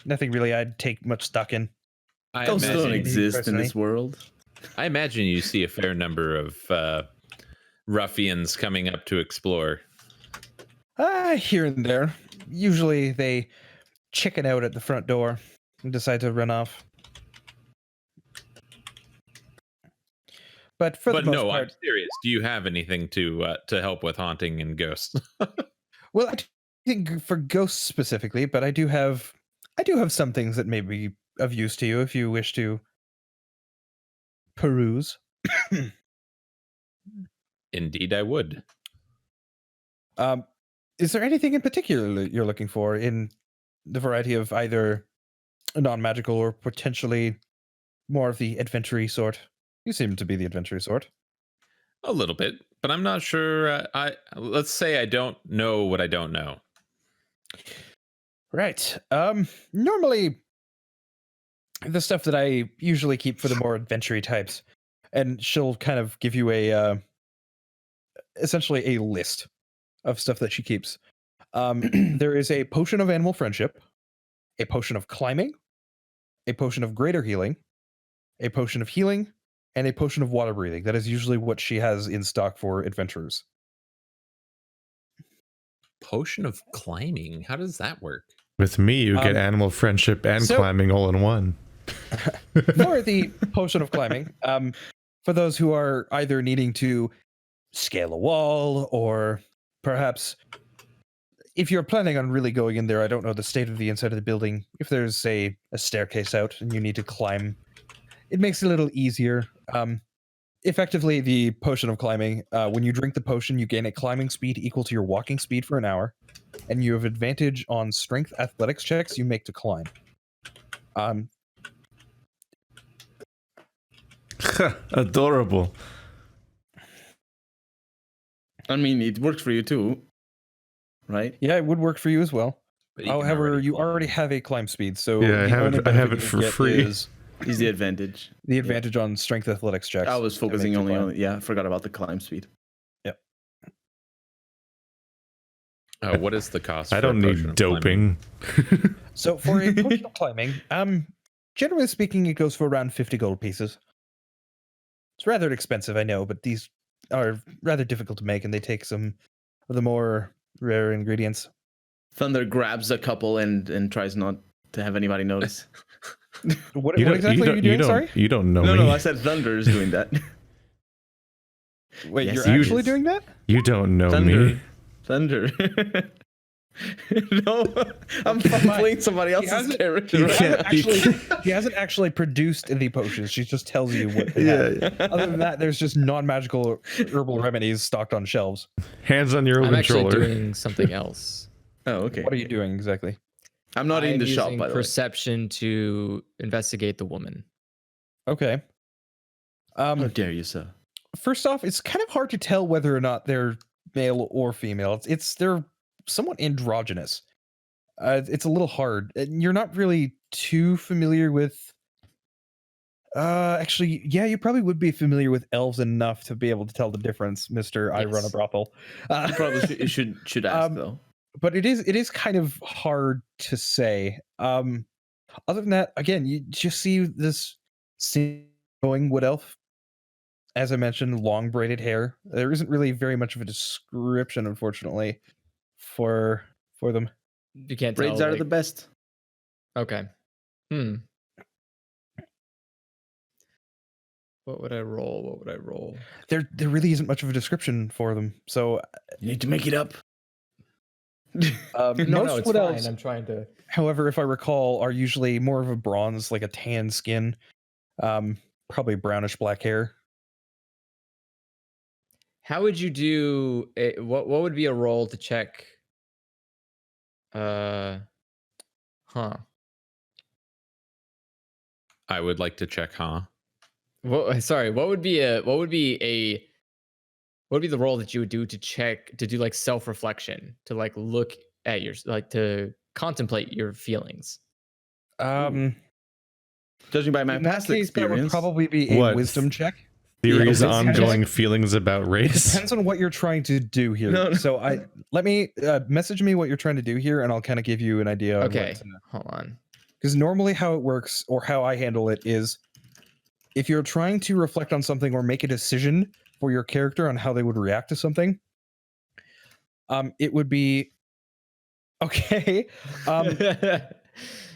Nothing really I'd take much stock in. Ghosts don't exist in this world. I imagine you see a fair number of ruffians coming up to explore. Here and there. Usually they chicken out at the front door and decide to run off. But for the most part, I'm serious. Do you have anything to help with haunting and ghosts? Well, I think for ghosts specifically, but I do have some things that may be of use to you if you wish to peruse. Indeed, I would. Is there anything in particular you're looking for in the variety of either non-magical or potentially more of the adventure-y sort? You seem to be the adventure-y sort. A little bit, but I'm not sure. Let's say I don't know what I don't know. Right. Normally, the stuff that I usually keep for the more adventure-y types, and she'll kind of give you a essentially a list of stuff that she keeps. There is a potion of animal friendship, a potion of climbing, a potion of greater healing, a potion of healing, and a potion of water breathing. That is usually what she has in stock for adventurers. Potion of climbing? How does that work? With me, you get animal friendship and climbing all in one. For the potion of climbing, for those who are either needing to scale a wall, or perhaps if you're planning on really going in there, I don't know the state of the inside of the building. If there's a staircase out and you need to climb, it makes it a little easier. Effectively, the potion of climbing, when you drink the potion, you gain a climbing speed equal to your walking speed for an hour, and you have advantage on strength athletics checks you make to climb. Adorable. I mean, it works for you too, right? Yeah, it would work for you as well. But you However, you climb. already have a climb speed, so Yeah, the only I have benefit it you for get free. is Is the advantage. the advantage on strength athletics checks. I was that focusing make you only climb. on, yeah, I forgot about the climb speed. What is the cost? I for a don't potion need of climbing? doping. So for a potion of climbing, generally speaking, it goes for around 50 gold pieces. It's rather expensive, I know, but these are rather difficult to make, and they take some of the more rare ingredients. Thunder grabs a couple and tries not to have anybody notice. What exactly are you doing? Sorry. You don't know No, me. no, I said Thunder is doing that. Wait, Yes, you're he actually is. doing that? You don't know Thunder. me. Thunder. No, I'm playing somebody else's hasn't- character. She hasn't actually produced the potions. She just tells you what they have. Other than that, there's just non-magical herbal remedies stocked on shelves. Hands on your I'm actually controller. doing something else. Oh, okay. What are you doing exactly? I'm not in I'm the shop, using by the way. perception to investigate the woman. Okay. How dare you, sir? First off, it's kind of hard to tell whether or not they're male or female. They're somewhat androgynous. It's a little hard. And you're not really too familiar with. Actually, yeah, you probably would be familiar with elves enough to be able to tell the difference, Mister. I run a Yes. brothel. You probably should ask though. But it is kind of hard to say. Other than that, again, you just see this going wood elf. As I mentioned, long braided hair. There isn't really very much of a description, unfortunately, for them. You can't Braids tell. are the best. Okay. What would I roll? There really isn't much of a description for them. So You need to make it up. most No, it's wood fine. elves, I'm trying to. however, if I recall, are usually more of a bronze, like a tan skin, probably brownish black hair. How would you do? What would be a roll to check? Huh. I would like to check, huh? Sorry. What would be the role that you would do to do like self-reflection, to like look at to contemplate your feelings? Judging by my In that past case, that would experience, probably be a What? wisdom check. Theories, Yeah, ongoing feelings about race. Depends on what you're trying to do here. No. So let me message me what you're trying to do here, and I'll kind of give you an idea. Okay. Hold on. Because normally how it works, or how I handle it, is if you're trying to reflect on something or make a decision for your character on how they would react to something, it would be okay.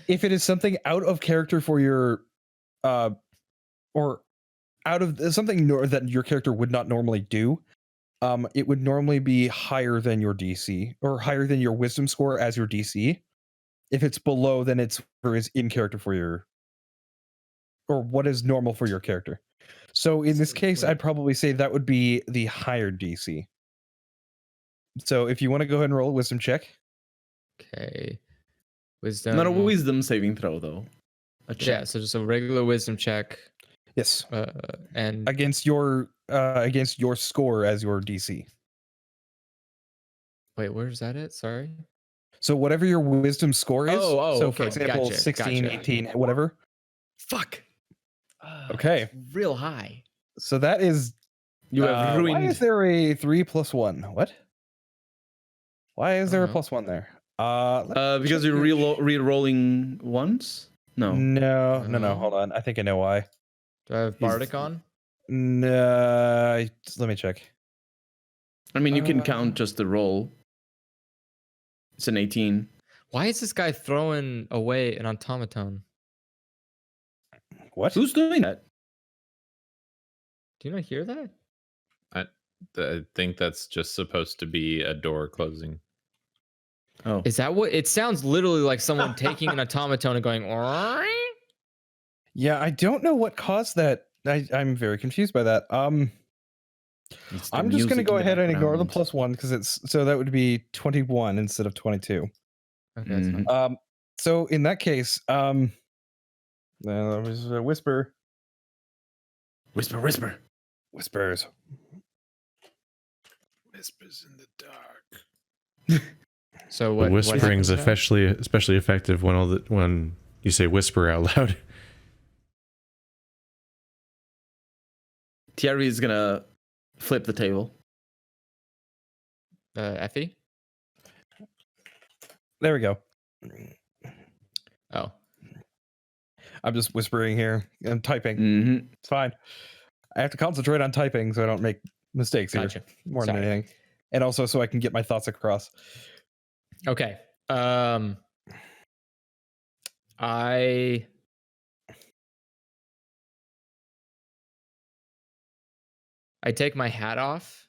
If it is something out of character for your, or out of something that your character would not normally do, it would normally be higher than your DC or higher than your wisdom score as your DC. If it's below, then it's or is in character for your, or what is normal for your character. So in this case, I'd probably say that would be the higher DC. So if you want to go ahead and roll a wisdom check. Okay. Wisdom. not a wisdom saving throw though. Yeah. So just a regular wisdom check. Yes. And Against your score as your DC. wait, where's that at? Sorry. So whatever your wisdom score is. Oh, so okay, for example, gotcha, 16, gotcha. 18, whatever. Fuck. Okay. It's real high. So that is You have ruined. Why is there a 3 + 1? What? Why is there a Uh-huh. +1 there? Because you're re-rolling once. No. No. Hold on. I think I know why. Do I have Bardic on? No. Let me check. I mean, you can count just the roll. It's an 18. Why is this guy throwing away an automaton? What? Who's doing that? Do you not hear that? I think that's just supposed to be a door closing. Oh, Is that what it sounds literally like someone taking an automaton and going, Yeah, I don't know what caused that. I'm very confused by that. it's the I'm just going to music go in the ahead and ignore the background. +1 because it's so that would be 21 instead of 22. okay, that's Mhm. fine. So in that case, let me just whisper. Whisper. Whispers. Whispers in the dark. So what? Whispering's what happens now? especially effective when you say whisper out loud. Thierry is gonna flip the table. Effie? There we go. Oh. I'm just whispering here. I'm typing. Mm-hmm. It's fine. I have to concentrate on typing so I don't make mistakes here Gotcha. more than Sorry. anything. And also so I can get my thoughts across. Okay. I take my hat off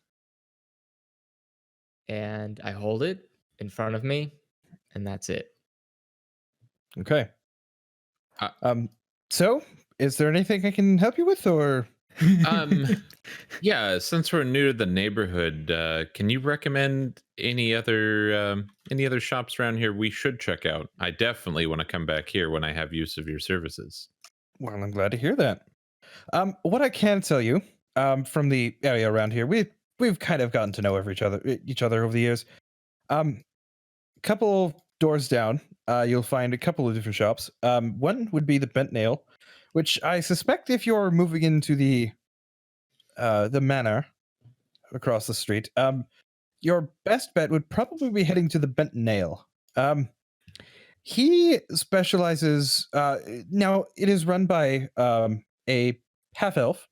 and I hold it in front of me and that's it. Okay. Uh, So, is there anything I can help you with, or? Yeah, since we're new to the neighborhood, can you recommend any other shops around here we should check out? I definitely want to come back here when I have use of your services. Well, I'm glad to hear that. What I can tell you, from the area around here, we've kind of gotten to know each other over the years. Couple doors down, you'll find a couple of different shops. One would be the Bent Nail, which I suspect if you're moving into the Manor across the street, your best bet would probably be heading to the Bent Nail. He specializes. Now it is run by a half elf.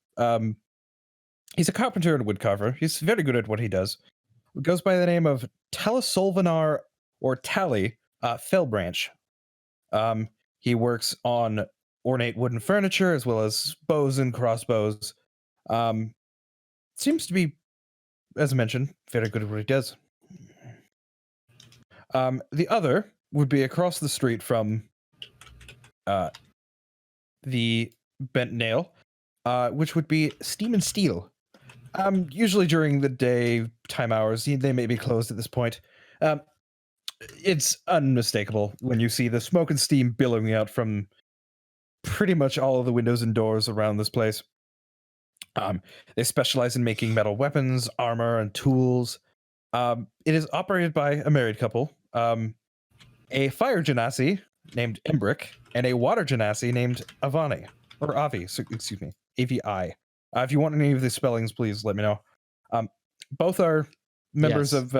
He's a carpenter and woodcarver. He's very good at what he does. It goes by the name of Talisolvanar or Tally Fellbranch. He works on ornate wooden furniture as well as bows and crossbows. Seems to be, as I mentioned, very good at what he does. The other would be across the street from the Bent Nail, which would be Steam and Steel. Usually during the day time hours, they may be closed at this point. It's unmistakable when you see the smoke and steam billowing out from pretty much all of the windows and doors around this place. They specialize in making metal weapons, armor, and tools. It is operated by a married couple, a fire genasi named Embrick, and a water genasi named Avani, or Avi, excuse me, AVI. If you want any of the spellings, please let me know. Both are members of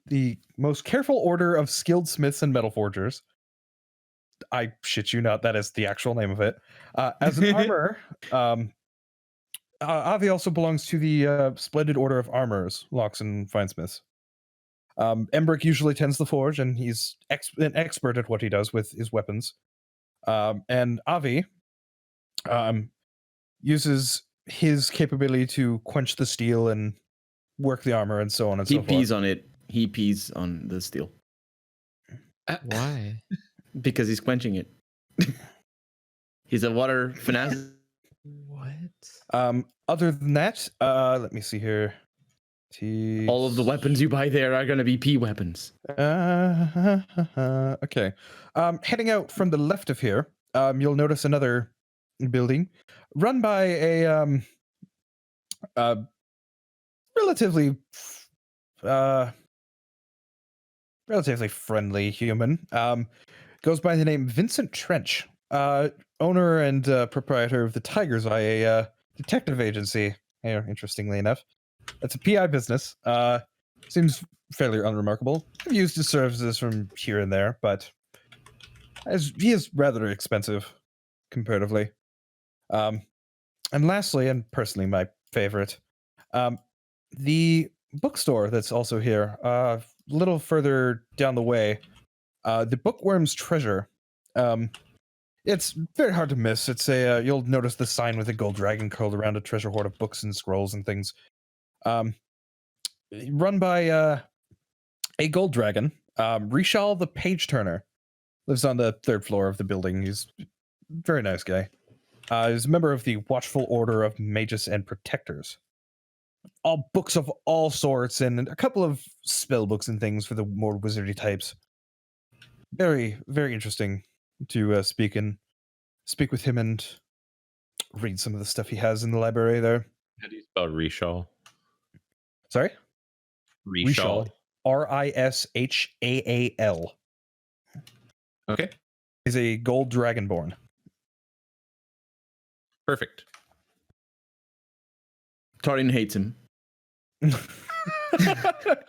the most careful order of skilled smiths and metal forgers. I shit you not, that is the actual name of it. As an armorer, Avi also belongs to the splendid order of armorers, locks, and finesmiths. Embrick usually tends the forge, and he's an expert at what he does with his weapons. And Avi uses his capability to quench the steel and work the armor and so on and so forth. He pees on it. He pees on the steel. Why? Because he's quenching it. He's a water finesse. What? Other than that, let me see here. All of the weapons you buy there are going to be pee weapons. Okay. Heading out from the left of here, you'll notice another building run by a relatively friendly human. Goes by the name Vincent Trench, owner and proprietor of the Tiger's Eye, a detective agency. Here, interestingly enough, it's a PI business. Seems fairly unremarkable. I've used his services from here and there, but he is rather expensive comparatively. And lastly, and personally my favorite, the bookstore that's also here, a little further down the way, the Bookworm's Treasure. It's very hard to miss. It's you'll notice the sign with a gold dragon curled around a treasure hoard of books and scrolls and things. Run by a gold dragon. Rishal the Page Turner lives on the 3rd floor of the building. He's a very nice guy. He's a member of the Watchful Order of Magus and Protectors. All books of all sorts and a couple of spell books and things for the more wizardy types. Very, very interesting to speak with him and read some of the stuff he has in the library there. How do you spell Rishal? Sorry? Rishal. Rishaal. Okay. He's a gold dragonborn. Perfect. Tarin hates him.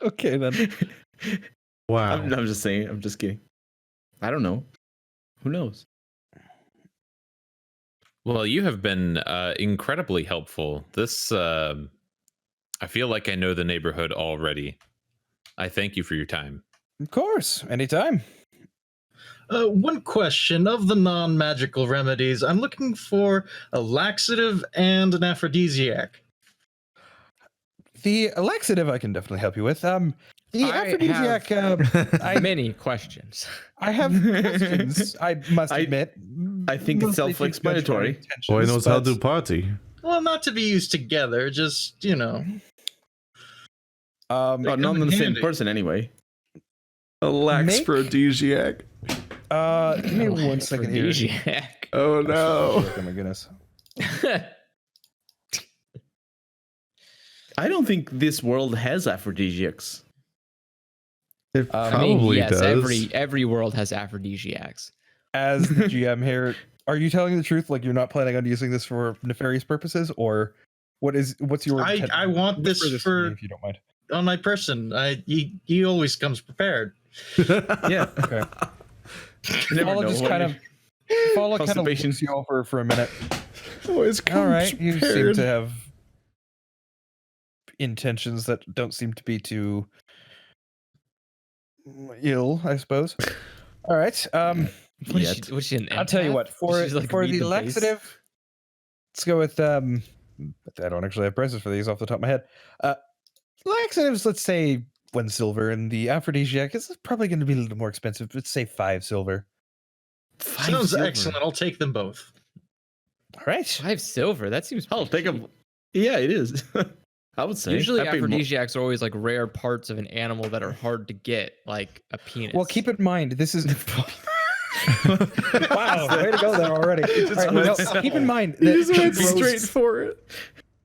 Okay, then. Wow. I'm just saying. I'm just kidding. I don't know. Who knows? Well, you have been incredibly helpful. This, I feel like I know the neighborhood already. I thank you for your time. Of course, anytime. One question of the non-magical remedies. I'm looking for a laxative and an aphrodisiac. The laxative I can definitely help you with. The The aphrodisiac. Many questions. I have questions. I must admit. I think it's Mostly self-explanatory. judge my Boy intentions, knows how but- to party. Well, not to be used together, just, Oh, not come the in same handy. person anyway. A lax Make- aphrodisiac. Give me 1 second here. Aphrodisiac. Oh no. Oh my goodness. I don't think this world has aphrodisiacs. It I mean, probably yes, does. every world has aphrodisiacs. As the GM here, are you telling the truth? Like you're not planning on using this for nefarious purposes, or what's your? intent? I want this Whisper to me for if you don't mind. on my person. He always comes prepared. Yeah. Okay. Never Follow know just what kind you- of follow kind of Constipation. looks you over for a minute. Always All right, you seem prepared. to have intentions that don't seem to be too ill, I suppose. All right. What is she, was she an I'll tell you empath? what. For She's like for read the bass? laxative, let's go with I don't actually have prices for these off the top of my head. Laxatives, let's say 1 silver, and the aphrodisiac is probably going to be a little more expensive. Let's say 5 silver. Sounds silver. excellent. I'll take them both. All right. 5 silver. That seems. I'll pretty take cheap. them. Yeah, it is. I would say. Usually, I paid more- aphrodisiacs are always like rare parts of an animal that are hard to get, like a penis. Well, keep in mind this is. Wow, way to go there already. All right, went now, keep in mind He that just she went grows- straight for it.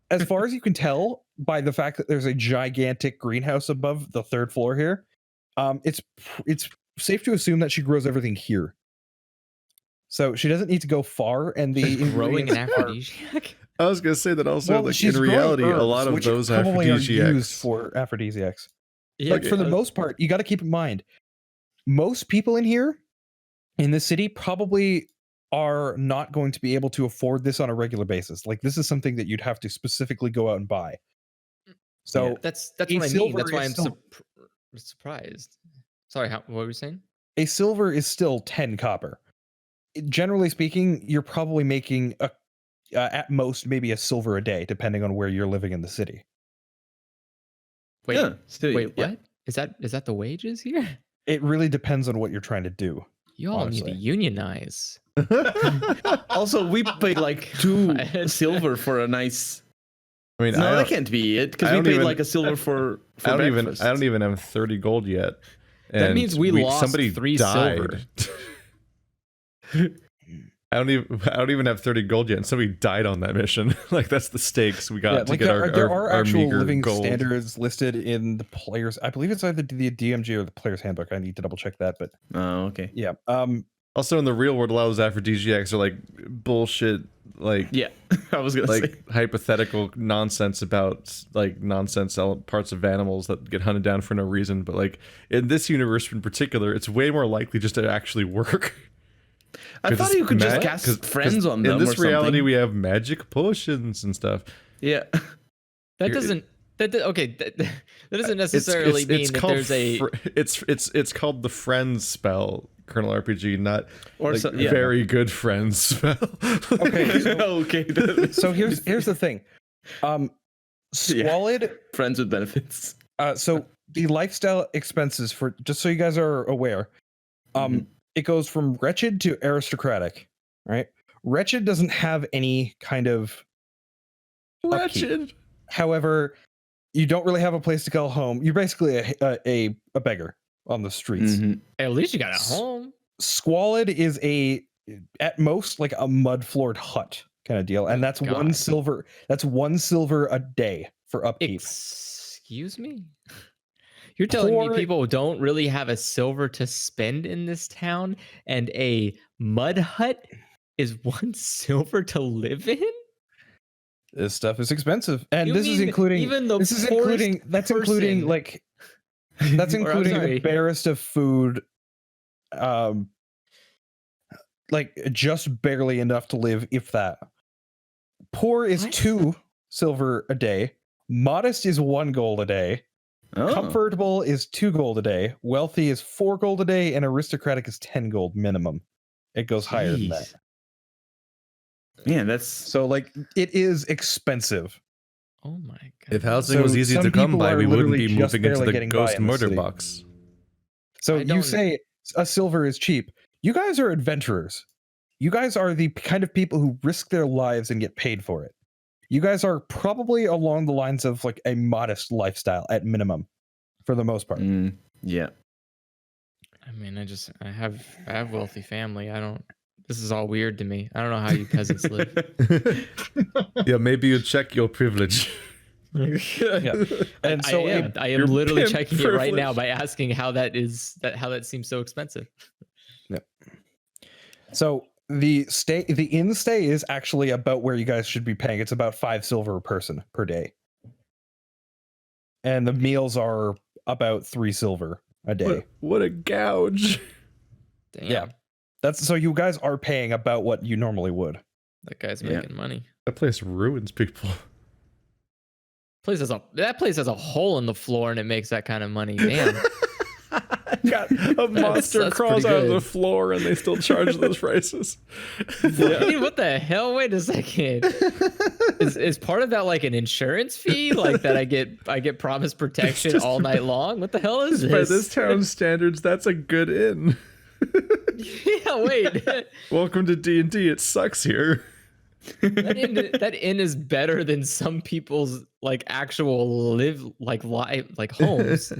as far as you can tell by the fact that there's a gigantic greenhouse above the 3rd floor here, it's safe to assume that she grows everything here. So she doesn't need to go far, and the She's growing an ingredients are- aphrodisiac. I was gonna say that also. Well, like she's in growing reality, a herbs, lot of which those probably are used aphrodisiacs. for aphrodisiacs. Yeah, Like for the most part, you got to keep in mind, most people in here, in this city, probably are not going to be able to afford this on a regular basis. Like this is something that you'd have to specifically go out and buy. So that's a what I mean. silver That's why is I'm still- surprised. Sorry, what were you saying? a silver is still 10 copper. Generally speaking, you're probably making at most maybe a silver a day, depending on where you're living in the city. Wait, Yeah, still, wait, yeah. what? Is that the wages here? It really depends on what you're trying to do. You all need Honestly. to unionize. Also, we paid like 2 silver for a nice. I mean, No, that can't be it because I we don't paid even- like a silver for I don't even. breakfast. I don't even have 30 gold yet. That And means we lost somebody 3 died. I don't even have 30 gold yet, and somebody died on that mission. Like that's the stakes we got to like get there are our actual meager living gold. standards listed in the players. I believe it's either the DMG or the player's handbook. I need to double check that, but Oh, okay. yeah. Also, in the real world, a lot of those aphrodisiacs are like bullshit, like Yeah, I was gonna say. like hypothetical nonsense about like nonsense parts of animals that get hunted down for no reason. But like in this universe in particular, it's way more likely just to actually work. I 'Cause thought it's you could just mag- cast 'cause friends on them. In this or reality, something. we have magic potions and stuff. Yeah. That Here- doesn't. That doesn't necessarily mean that called there's a. it's called the friends spell, Colonel RPG, not Or like so- yeah. very good friends spell. Okay, so, Okay. so here's the thing. Squalid. Friends with benefits. So the lifestyle expenses for just so you guys are aware, it goes from wretched to aristocratic. Right? Wretched doesn't have any kind of Wretched. However, you don't really have a place to call home. You're basically a beggar on the streets. Mhm. At least you got a home. Squalid is at most like a mud floored hut kind of deal, and Oh, that's God. 1 silver. That's 1 silver a day for upkeep. Excuse me? You're telling Poor- me people don't really have a silver to spend in this town, and a mud hut is 1 silver to live in? This stuff is expensive, and You this is mean including even the this is poorest including that's including person- like that's Or, I'm including the sorry. barest of food, like just barely enough to live, if that. Poor is What? 2 silver a day. Modest is 1 gold a day. Oh. Comfortable is 2 gold a day. Wealthy is 4 gold a day, and aristocratic is 10 gold minimum. It goes higher than that. Man, that's So like it is expensive. Oh my god. If housing So was easy some to come people by, are we wouldn't literally be just moving into barely the getting by ghost in the murder city. box. So I you don't- say a silver is cheap. You guys are adventurers. You guys are the kind of people who risk their lives and get paid for it. You guys are probably along the lines of like a modest lifestyle at minimum, for the most part. Yeah. I mean, I have wealthy family. I don't. This is all weird to me. I don't know how you peasants live. Yeah, maybe you check your privilege. Yeah. And so I am your literally pimp checking it right now privilege. by asking how that seems so expensive. So the inn stay is actually about where you guys should be paying. It's about 5 silver a person per day. And the meals are about 3 silver a day. What a gouge. Damn. Yeah. That's so you guys are paying about what you normally would. That guy's Yeah. making money. That place ruins people. That place has a hole in the floor and it makes that kind of money. Damn. Got a monster that's crawls pretty out of good. the floor and they still charge those prices. What the hell? Wait a second. Is part of that like an insurance fee? Like that I get promised protection all night long? What the hell is By this? this town's standards, that's a good inn. Yeah, wait. Welcome to D&D. It sucks here. That inn is better than some people's like actual live like homes.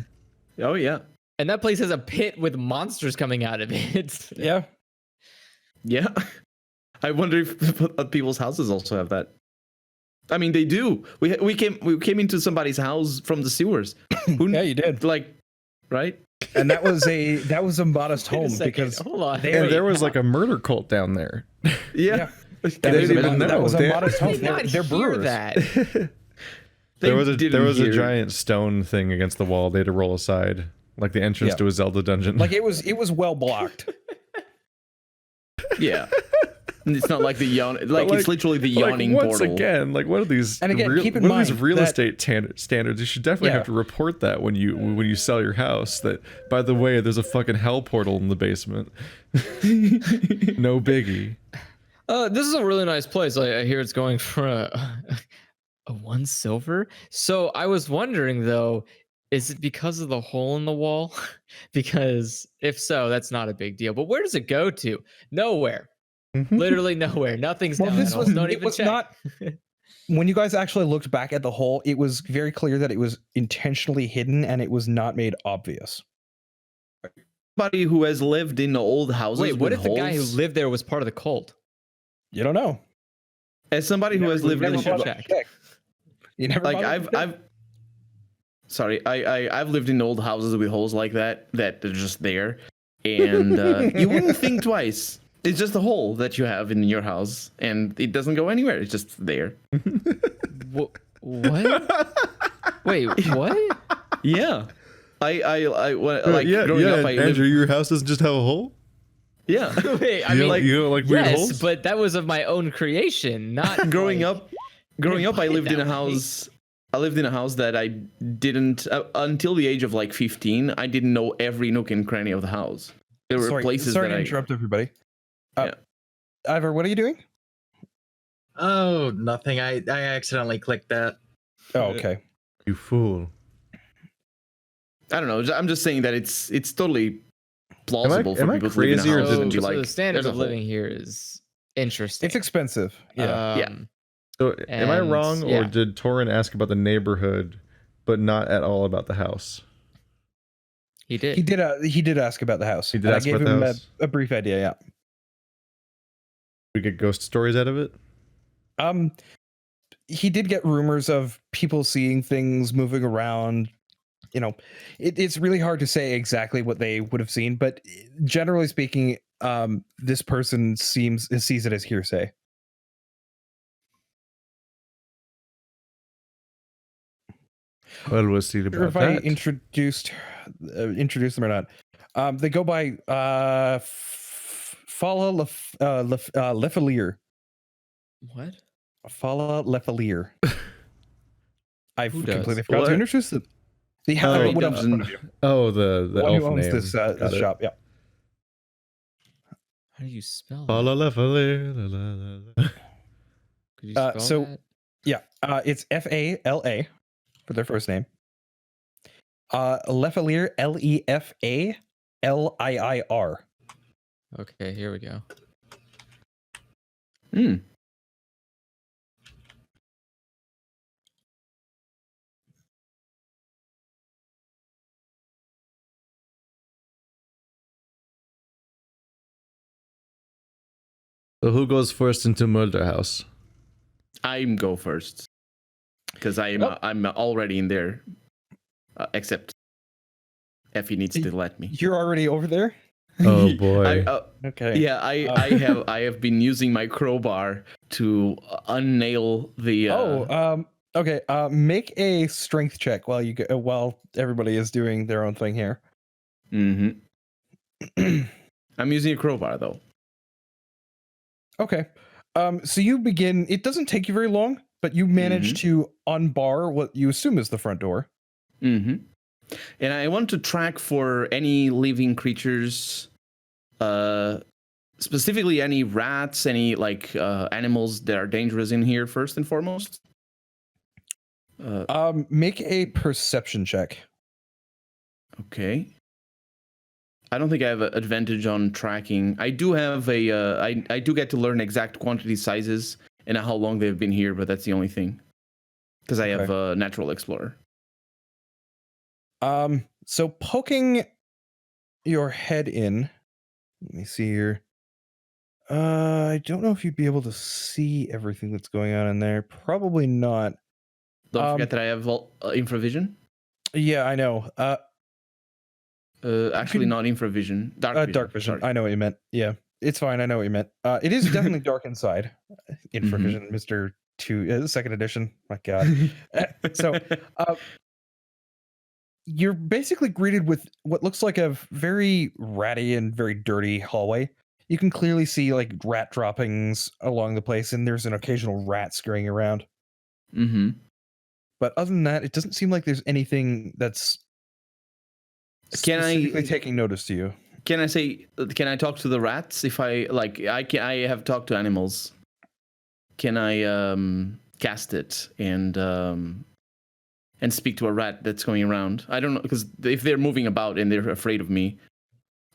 Oh yeah. And that place has a pit with monsters coming out of it. Yeah. Yeah. I wonder if people's houses also have that. I mean, they do. We came into somebody's house from the sewers. Yeah, you did. Like, right? And that was a modest Wait a home second, because hold on. they- And there was like a murder cult down there. Yeah. that They was, didn't a, even that know. was a They- modest I home. did They're, not they're hear brewers. that. There was a Didn't giant stone thing against the wall. They had to roll aside, like the entrance Yeah. to a Zelda dungeon. Like it was well blocked. Yeah. And it's not like the yawn. Like, like- it's literally the Like, yawning once portal. again, like what are these? And again, keep in what are these mind real that- estate standards? You should definitely Yeah. have to report that when you sell your house. That, by the way, there's a fucking hell portal in the basement. No biggie. This is a really nice place. I hear it's going for a 1 silver. So I was wondering though, is it because of the hole in the wall? Because if so, that's not a big deal. But where does it go to? Nowhere. Literally nowhere. Nothing's Well, down. this at all. was Don't it even was check. not. When you guys actually looked back at the hole, it was very clear that it was intentionally hidden and it was not made obvious. Somebody who has lived in the old houses. Wait, what with if the guy who holes- lived there was part of the cult? You don't know. as somebody who has lived really in should bothered check. to check. You never like bothered to check? I've lived in old houses with holes like that are just there, and you wouldn't think twice. It's just a hole that you have in your house, and it doesn't go anywhere. It's just there. What? Wait, what? Yeah, like yeah, growing yeah. up, I Andrew, lived, your house doesn't just have a hole. yeah. Wait, I You mean, don't, you don't like weird yes, holes? but that was of my own creation, not growing like- up, I lived in a that way. house. I lived in a house that I didn't until the age of like 15. I didn't know every nook and cranny of the house. There were places sorry that to I interrupt everybody. Yeah. Ivor, what are you doing? Oh, nothing. I accidentally clicked that. Oh, okay. You fool. I don't know. I'm just saying that it's totally plausible am for I people to live in a crazy or house did- and be So like, the standard "There's a of hole." living here is interesting. It's expensive. Yeah. Yeah. So, am I And, wrong, or yeah. did Torin ask about the neighborhood, but not at all about the house? He did. He did ask about the house. He did and ask I gave about him the house? a brief idea, yeah. We get ghost stories out of it. He did get rumors of people seeing things moving around. You know, it's really hard to say exactly what they would have seen, but generally speaking, this person sees it as hearsay. Well, we'll see about Sure if I that. introduced them or not. They go by Fala Lefalier. What? Fala Lefalier. I've Who does? completely forgot What? to introduce them. The Oh, one Dungeons who and- The elf owns name. this Got it. shop. Yeah. How do you spell Fa that? la la fa la la la la. Could you spell so- that? Yeah, it's Fala for their first name. Lefalier, Lefaliir. Okay, here we go. Hmm. So who goes first into Murder House? I'm go first because I'm Well- I'm already in there. Except Effie needs to let me. You're already over there? Oh boy. Okay. Yeah, I have been using my crowbar to unnail the. Okay. Make a strength check while everybody is doing their own thing here. Mm-hmm. I'm using a crowbar though. Okay. So you begin. It doesn't take you very long, but you manage to unbar what you assume is the front door. Mm-hmm. And I want to track for any living creatures, specifically any rats, any animals that are dangerous in here first and foremost. Make a perception check. Okay. I don't think I have an advantage on tracking. I do have I do get to learn exact quantity sizes and how long they've been here, but that's the only thing. Because I have a natural explorer. So poking your head in, let me see here. I don't know if you'd be able to see everything that's going on in there. Probably not. Don't forget that I have infravision. Yeah, I know. Actually, not infravision. Dark vision. Sorry. I know what you meant. Yeah, it's fine. I know what you meant. It is definitely dark inside. Infravision, Mr. 2, second edition. My God. So, you're basically greeted with what looks like a very ratty and very dirty hallway. You can clearly see like rat droppings along the place, and there's an occasional rat scurrying around. Mm-hmm. But other than that, it doesn't seem like there's anything that's specifically taking notice to you. Can I talk to the rats? If I have talked to animals. Can I cast it and speak to a rat that's going around? I don't know, because if they're moving about and they're afraid of me,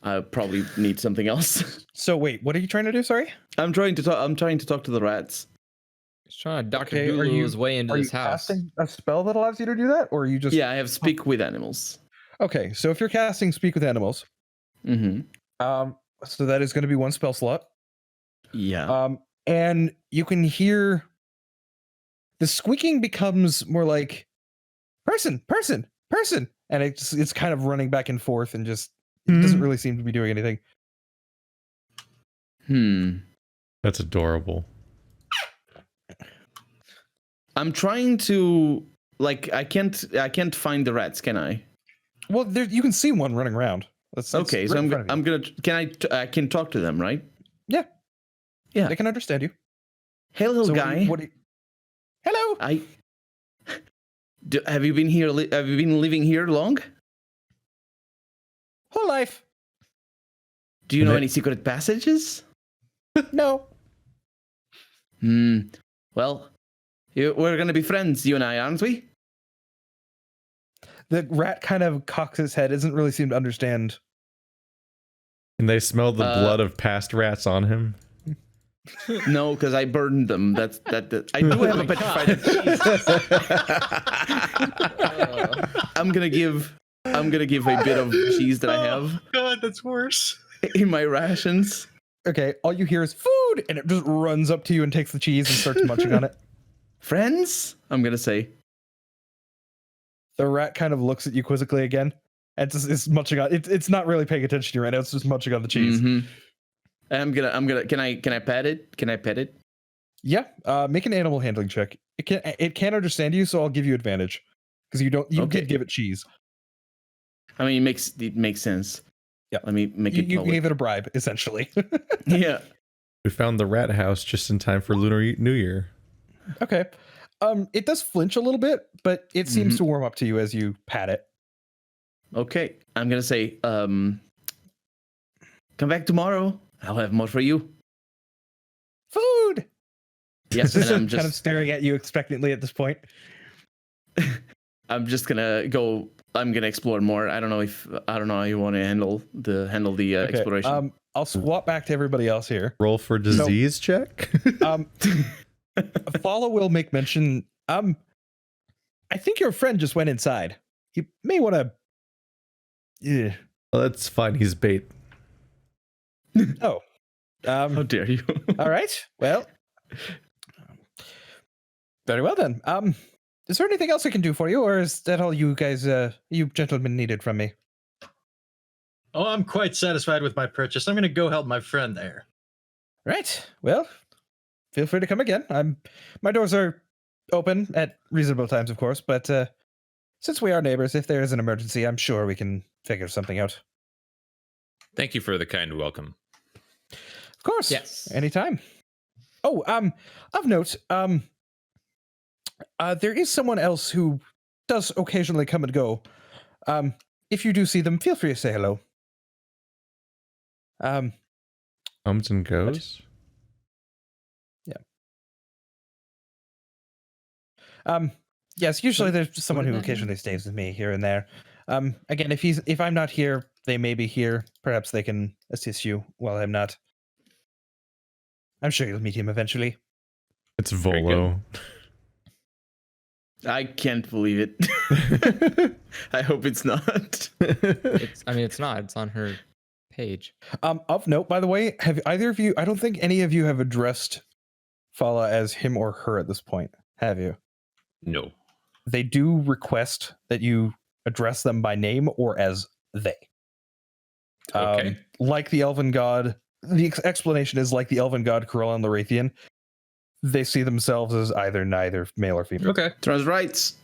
I probably need something else. So wait, what are you trying to do? Sorry? I'm trying to talk to the rats. He's trying to Dr. Doolittle his way into this house. Casting a spell that allows you to do that, or are you just? Yeah, I have speak with animals. Okay, so if you're casting speak with animals, so that is going to be one spell slot. Yeah. And you can hear the squeaking becomes more like person, and it's kind of running back and forth and just it doesn't really seem to be doing anything. That's adorable. I'm trying to I can't find the rats, can I? Well, you can see one running around. Okay, so I'm gonna I can talk to them, right? Yeah, they can understand you. Hey, little guy. Hello. Have you been here? Have you been living here long? Whole life. Do you know any secret passages? No. Well, we're gonna be friends, you and I, aren't we? The rat kind of cocks his head. Doesn't really seem to understand. Can they smell the blood of past rats on him? No, because I burned them. That I do have a petrified cheese. I'm gonna give a bit of cheese that I have. Oh, God, that's worse. In my rations. Okay, all you hear is food, and it just runs up to you and takes the cheese and starts munching on it. Friends? I'm gonna say. The rat kind of looks at you quizzically again. And it's munching on it's not really paying attention to you right now. It's just munching on the cheese. I'm gonna can I pet it? Can I pet it? Yeah. Make an animal handling check. It can't understand you, so I'll give you advantage. Because you did give it cheese. I mean it makes sense. Yeah. Let me make it You public. gave it a bribe, essentially. Yeah. We found the rat house just in time for Lunar New Year. Okay. It does flinch a little bit, but it seems to warm up to you as you pat it. Okay. I'm gonna say, come back tomorrow. I'll have more for you. Food. Yes, and I'm kind of just staring at you expectantly at this point. I'm just gonna go. I'm gonna explore more. I don't know how you want to handle the Okay, exploration. I'll swap back to everybody else here. Roll for disease check. Follow will make mention. I think your friend just went inside. You may want to. Yeah. Well, that's fine. He's bait. Oh. How dare you? All right. Well. Very well then. Is there anything else I can do for you, or is that all you guys, you gentlemen, needed from me? Oh, I'm quite satisfied with my purchase. I'm going to go help my friend there. Right. Well, feel free to come again. My doors are open at reasonable times, of course, but since we are neighbors, if there is an emergency, I'm sure we can figure something out. Thank you for the kind welcome. Of course. Yes. Anytime. Oh, of note, there is someone else who does occasionally come and go. If you do see them, feel free to say hello. Comes and goes. Yes, usually there's someone who occasionally stays with me here and there. Again, if I'm not here, they may be here. Perhaps they can assist you while I'm not. I'm sure you'll meet him eventually. It's Volo. I can't believe it. I hope it's not. It's not. It's on her page. Of note, by the way, have either of you? I don't think any of you have addressed Fala as him or her at this point. Have you? No. They do request that you address them by name or as they. Okay. Like the elven god, the explanation is like the elven god Carolyn the Wraithian. They see themselves as either neither male or female. Okay. Trans rights.